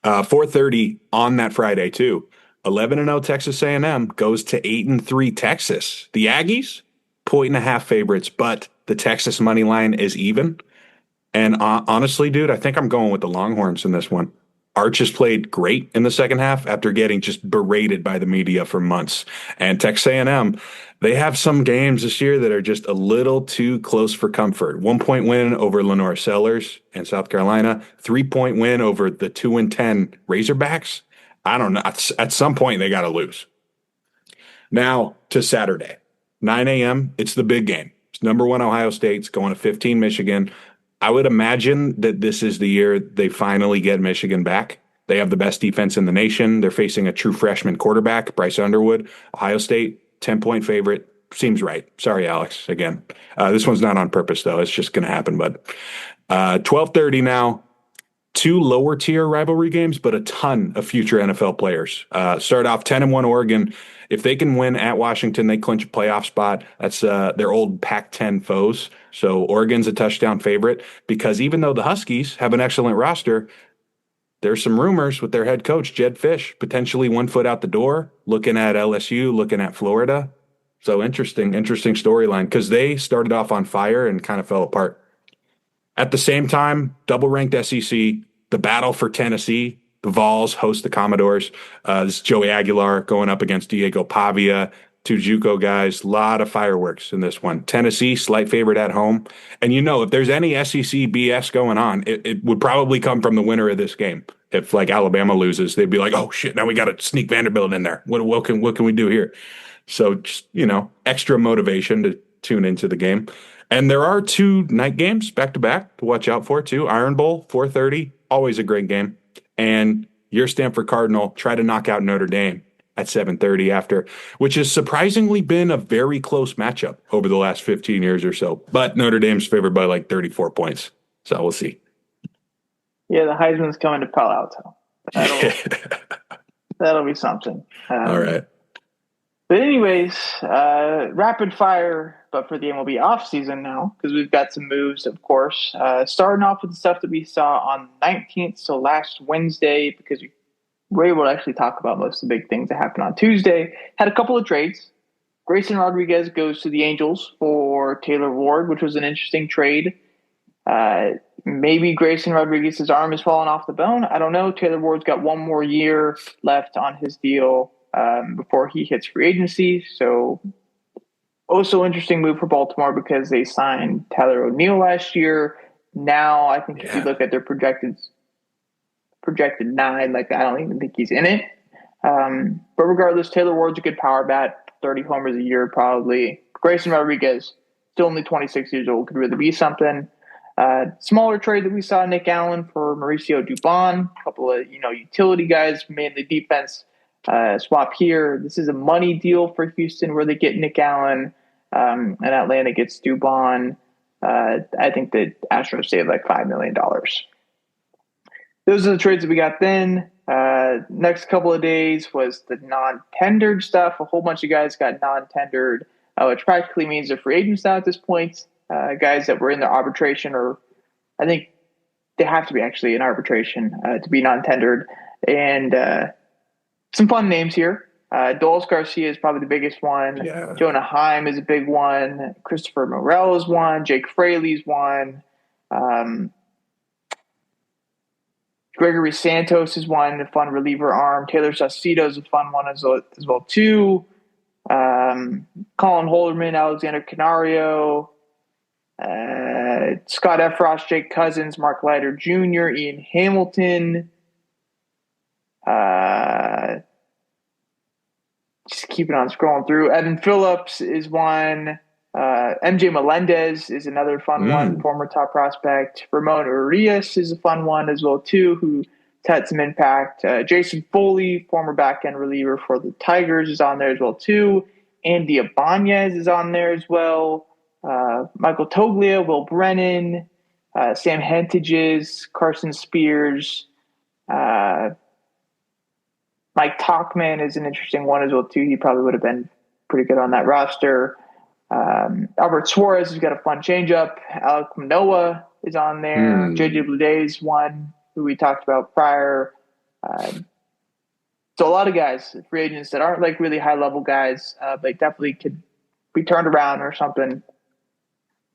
A: 4:30 on that Friday too. 11-0 Texas A&M goes to 8-3 Texas. The Aggies, 1.5 favorites, but the Texas money line is even. And honestly, dude, I think I'm going with the Longhorns in this one. Arch has played great in the second half after getting just berated by the media for months. And Texas A&M, they have some games this year that are just a little too close for comfort. 1-point win over Lenore Sellers in South Carolina, 3-point win over the 2-10 Razorbacks. I don't know. At some point, they got to lose. Now to Saturday, 9 a.m., it's the big game. It's number 1 Ohio State's going to 15 Michigan. I would imagine that this is the year they finally get Michigan back. They have the best defense in the nation. They're facing a true freshman quarterback, Bryce Underwood. Ohio State, 10-point favorite. Seems right. Sorry, Alex, again. This one's not on purpose, though. It's just going to happen. But 12:30 now. 2 lower tier rivalry games, but a ton of future NFL players. Start off 10-1 Oregon. If they can win at Washington, they clinch a playoff spot. That's their old Pac-10 foes. So Oregon's a touchdown favorite because even though the Huskies have an excellent roster, there's some rumors with their head coach, Jed Fish, potentially 1 foot out the door, looking at LSU, looking at Florida. So interesting storyline because they started off on fire and kind of fell apart. At the same time, double-ranked SEC, the battle for Tennessee. The Vols host the Commodores. This is Joey Aguilar going up against Diego Pavia, 2 JUCO guys. A lot of fireworks in this one. Tennessee, slight favorite at home. And if there's any SEC BS going on, it would probably come from the winner of this game. If, like, Alabama loses, they'd be like, oh, shit, now we got to sneak Vanderbilt in there. What can we do here? So, just, extra motivation to tune into the game. And there are 2 night games back-to-back to watch out for, too. Iron Bowl, 4:30, always a great game. And your Stanford Cardinal try to knock out Notre Dame at 7:30 after, which has surprisingly been a very close matchup over the last 15 years or so. But Notre Dame's favored by like 34 points. So we'll see.
B: Yeah, the Heisman's coming to Palo Alto. That'll be something.
A: All right.
B: But anyways, rapid fire, but for the MLB offseason now, because we've got some moves, of course. Starting off with the stuff that we saw on the 19th, so last Wednesday, because we were able to actually talk about most of the big things that happened on Tuesday. Had a couple of trades. Grayson Rodriguez goes to the Angels for Taylor Ward, which was an interesting trade. Maybe Grayson Rodriguez's arm is falling off the bone. I don't know. Taylor Ward's got 1 more year left on his deal before he hits free agency. So also interesting move for Baltimore because they signed Tyler O'Neill last year. now. I think if you
A: Yeah.
B: look at their projected 9, like I don't even think he's in it. But regardless, Taylor Ward's a good power bat, 30 homers a year probably. Grayson Rodriguez, still only 26 years old, could really be something. Smaller trade that we saw, Nick Allen for Mauricio Dubon, a couple of utility guys, mainly defense. Swap here. This is a money deal for Houston where they get Nick Allen, and Atlanta gets Dubon. I think the Astros save like $5 million. Those are the trades that we got then. Next couple of days was the non-tendered stuff. A whole bunch of guys got non-tendered, which practically means they're free agents now at this point. Guys that were in the arbitration, or I think they have to be actually in arbitration to be non-tendered. And some fun names here. Dolis Garcia is probably the biggest one.
A: Yeah.
B: Jonah Heim is a big one. Christopher Morel is one. Jake Fraley's one. Gregory Santos is one, a fun reliever arm. Taylor Saucedo is a fun one as well too. Colin Holderman, Alexander Canario, Scott Efros, Jake Cousins, Mark Leiter Jr., Ian Hamilton. Just keeping on scrolling through. Evan Phillips is one. MJ Melendez is another fun one, former top prospect. Ramon Urias is a fun one as well too, who's had some impact. Jason Foley, former back-end reliever for the Tigers, is on there as well too. Andy Ibanez is on there as well. Michael Toglia, Will Brennan, Sam Hentages, Carson Spears. Mike Tauchman is an interesting one as well too. He probably would have been pretty good on that roster. Albert Suarez has got a fun changeup. Alek Manoah is on there. JJ Bleday is one who we talked about prior. So a lot of guys, free agents that aren't like really high level guys, but definitely could be turned around or something.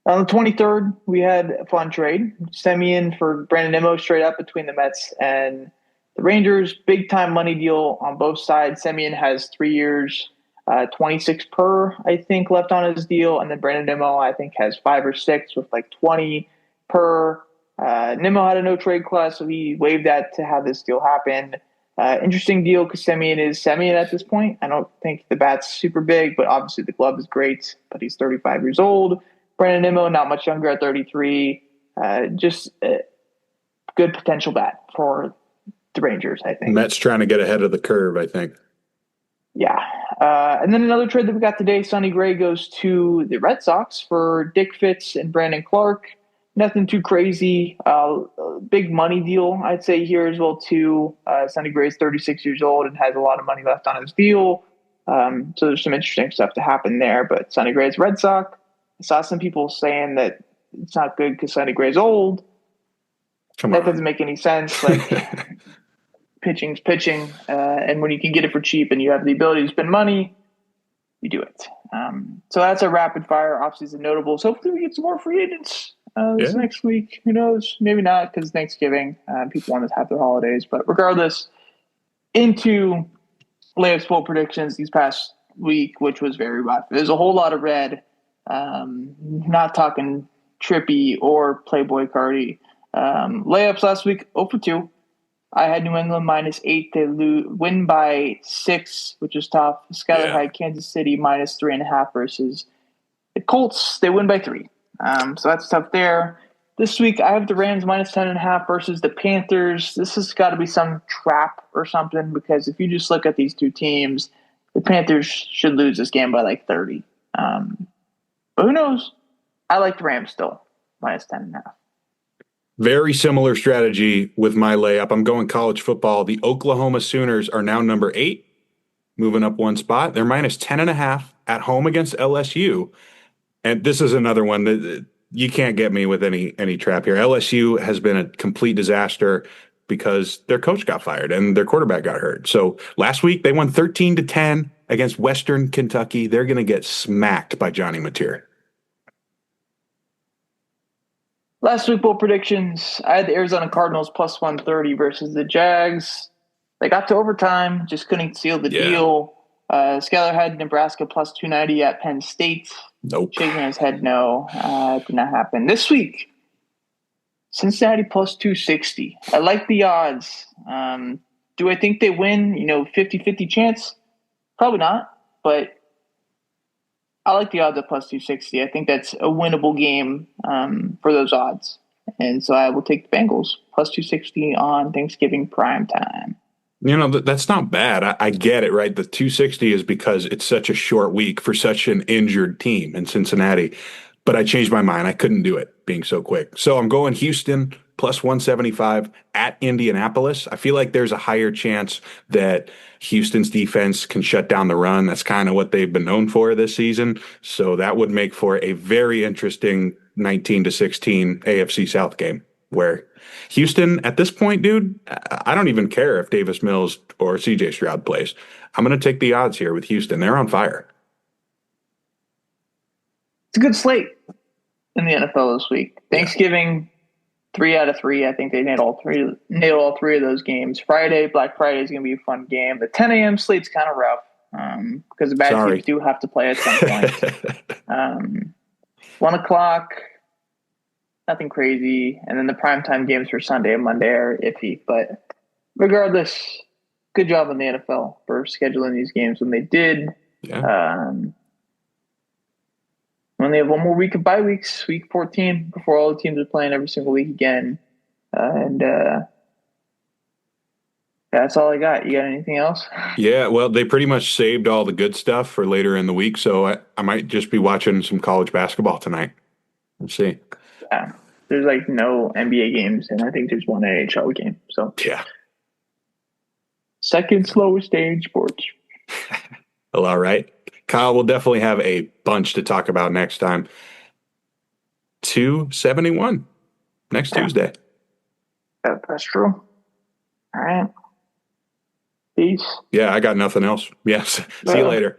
B: On the 23rd, we had a fun trade. Semien for Brandon Nimmo straight up between the Mets and the Rangers. Big time money deal on both sides. Semien has 3 years. 26 per, I think, left on his deal. And then Brandon Nimmo, I think, has 5 or 6 with like 20 per. Nimmo had a no trade clause, so he waived that to have this deal happen. Interesting deal because Semien is Semien at this point. I don't think the bat's super big, but obviously the glove is great. But he's 35 years old. Brandon Nimmo, not much younger at 33. Just a good potential bat for the Rangers, I think.
A: Mets trying to get ahead of the curve, I think.
B: Yeah. And then another trade that we got today, Sonny Gray goes to the Red Sox for Dick Fitz and Brandon Clark. Nothing too crazy. Big money deal, I'd say, here as well, too. Sonny Gray's 36 years old and has a lot of money left on his deal. So there's some interesting stuff to happen there. But Sonny Gray's Red Sox. I saw some people saying that it's not good because Sonny Gray's old. That doesn't make any sense. Like, pitching's pitching. And when you can get it for cheap and you have the ability to spend money, you do it. So that's a rapid fire offseason notables. Hopefully we get some more free agents this next week. Who knows? Maybe not because Thanksgiving. People want to have their holidays. But regardless, into Layups bowl predictions these past week, which was very rough. There's a whole lot of red. Not talking Trippy or Playboy Cardi. Layups last week, 0 for 2. I had New England -8. They win by 6, which is tough. Skyler had Kansas City -3.5 versus the Colts. They win by 3. So that's tough there. This week, I have the Rams -10.5 versus the Panthers. This has got to be some trap or something because if you just look at these two teams, the Panthers should lose this game by like 30. But who knows? I like the Rams still, -10.5.
A: Very similar strategy with my layup. I'm going college football. The Oklahoma Sooners are now number 8, moving up one spot. They're -10.5 at home against LSU. And this is another one that you can't get me with any trap here. LSU has been a complete disaster because their coach got fired and their quarterback got hurt. So last week they won 13-10 against Western Kentucky. They're going to get smacked by Johnny Mateer.
B: Last week, bowl predictions. I had the Arizona Cardinals +130 versus the Jags. They got to overtime, just couldn't seal the deal. Skyler had Nebraska +290 at Penn State.
A: Nope.
B: Shaking his head no. Did not happen. This week, Cincinnati plus 260. I like the odds. Do I think they win? 50-50 chance? Probably not, but I like the odds at plus 260. I think that's a winnable game for those odds. And so I will take the Bengals plus 260 on Thanksgiving prime time.
A: That's not bad. I get it, right? The 260 is because it's such a short week for such an injured team in Cincinnati. But I changed my mind. I couldn't do it being so quick. So I'm going Houston plus 175 at Indianapolis. I feel like there's a higher chance that Houston's defense can shut down the run. That's kind of what they've been known for this season. So that would make for a very interesting 19-16 AFC South game where Houston, at this point, dude, I don't even care if Davis Mills or CJ Stroud plays. I'm going to take the odds here with Houston. They're on fire.
B: It's a good slate in the NFL this week. Thanksgiving, 3 out of 3. I think they nailed all three of those games. Black Friday is going to be a fun game. The 10 a.m. slate's kind of rough because the bad teams do have to play at some point. 1 o'clock, nothing crazy. And then the primetime games for Sunday and Monday are iffy. But regardless, good job on the NFL for scheduling these games when they did.
A: Yeah.
B: We only have one more week of bye weeks, week 14, before all the teams are playing every single week again. That's all I got. You got anything else?
A: Yeah, well, they pretty much saved all the good stuff for later in the week, so I might just be watching some college basketball tonight. Let's see.
B: Yeah, there's like no NBA games, and I think there's one NHL game. So
A: yeah,
B: second slowest day in sports.
A: Well, all right. Kyle, we'll definitely have a bunch to talk about next time. 271 next Tuesday.
B: That's true. All right. Peace.
A: Yeah, I got nothing else. Yes. See you later.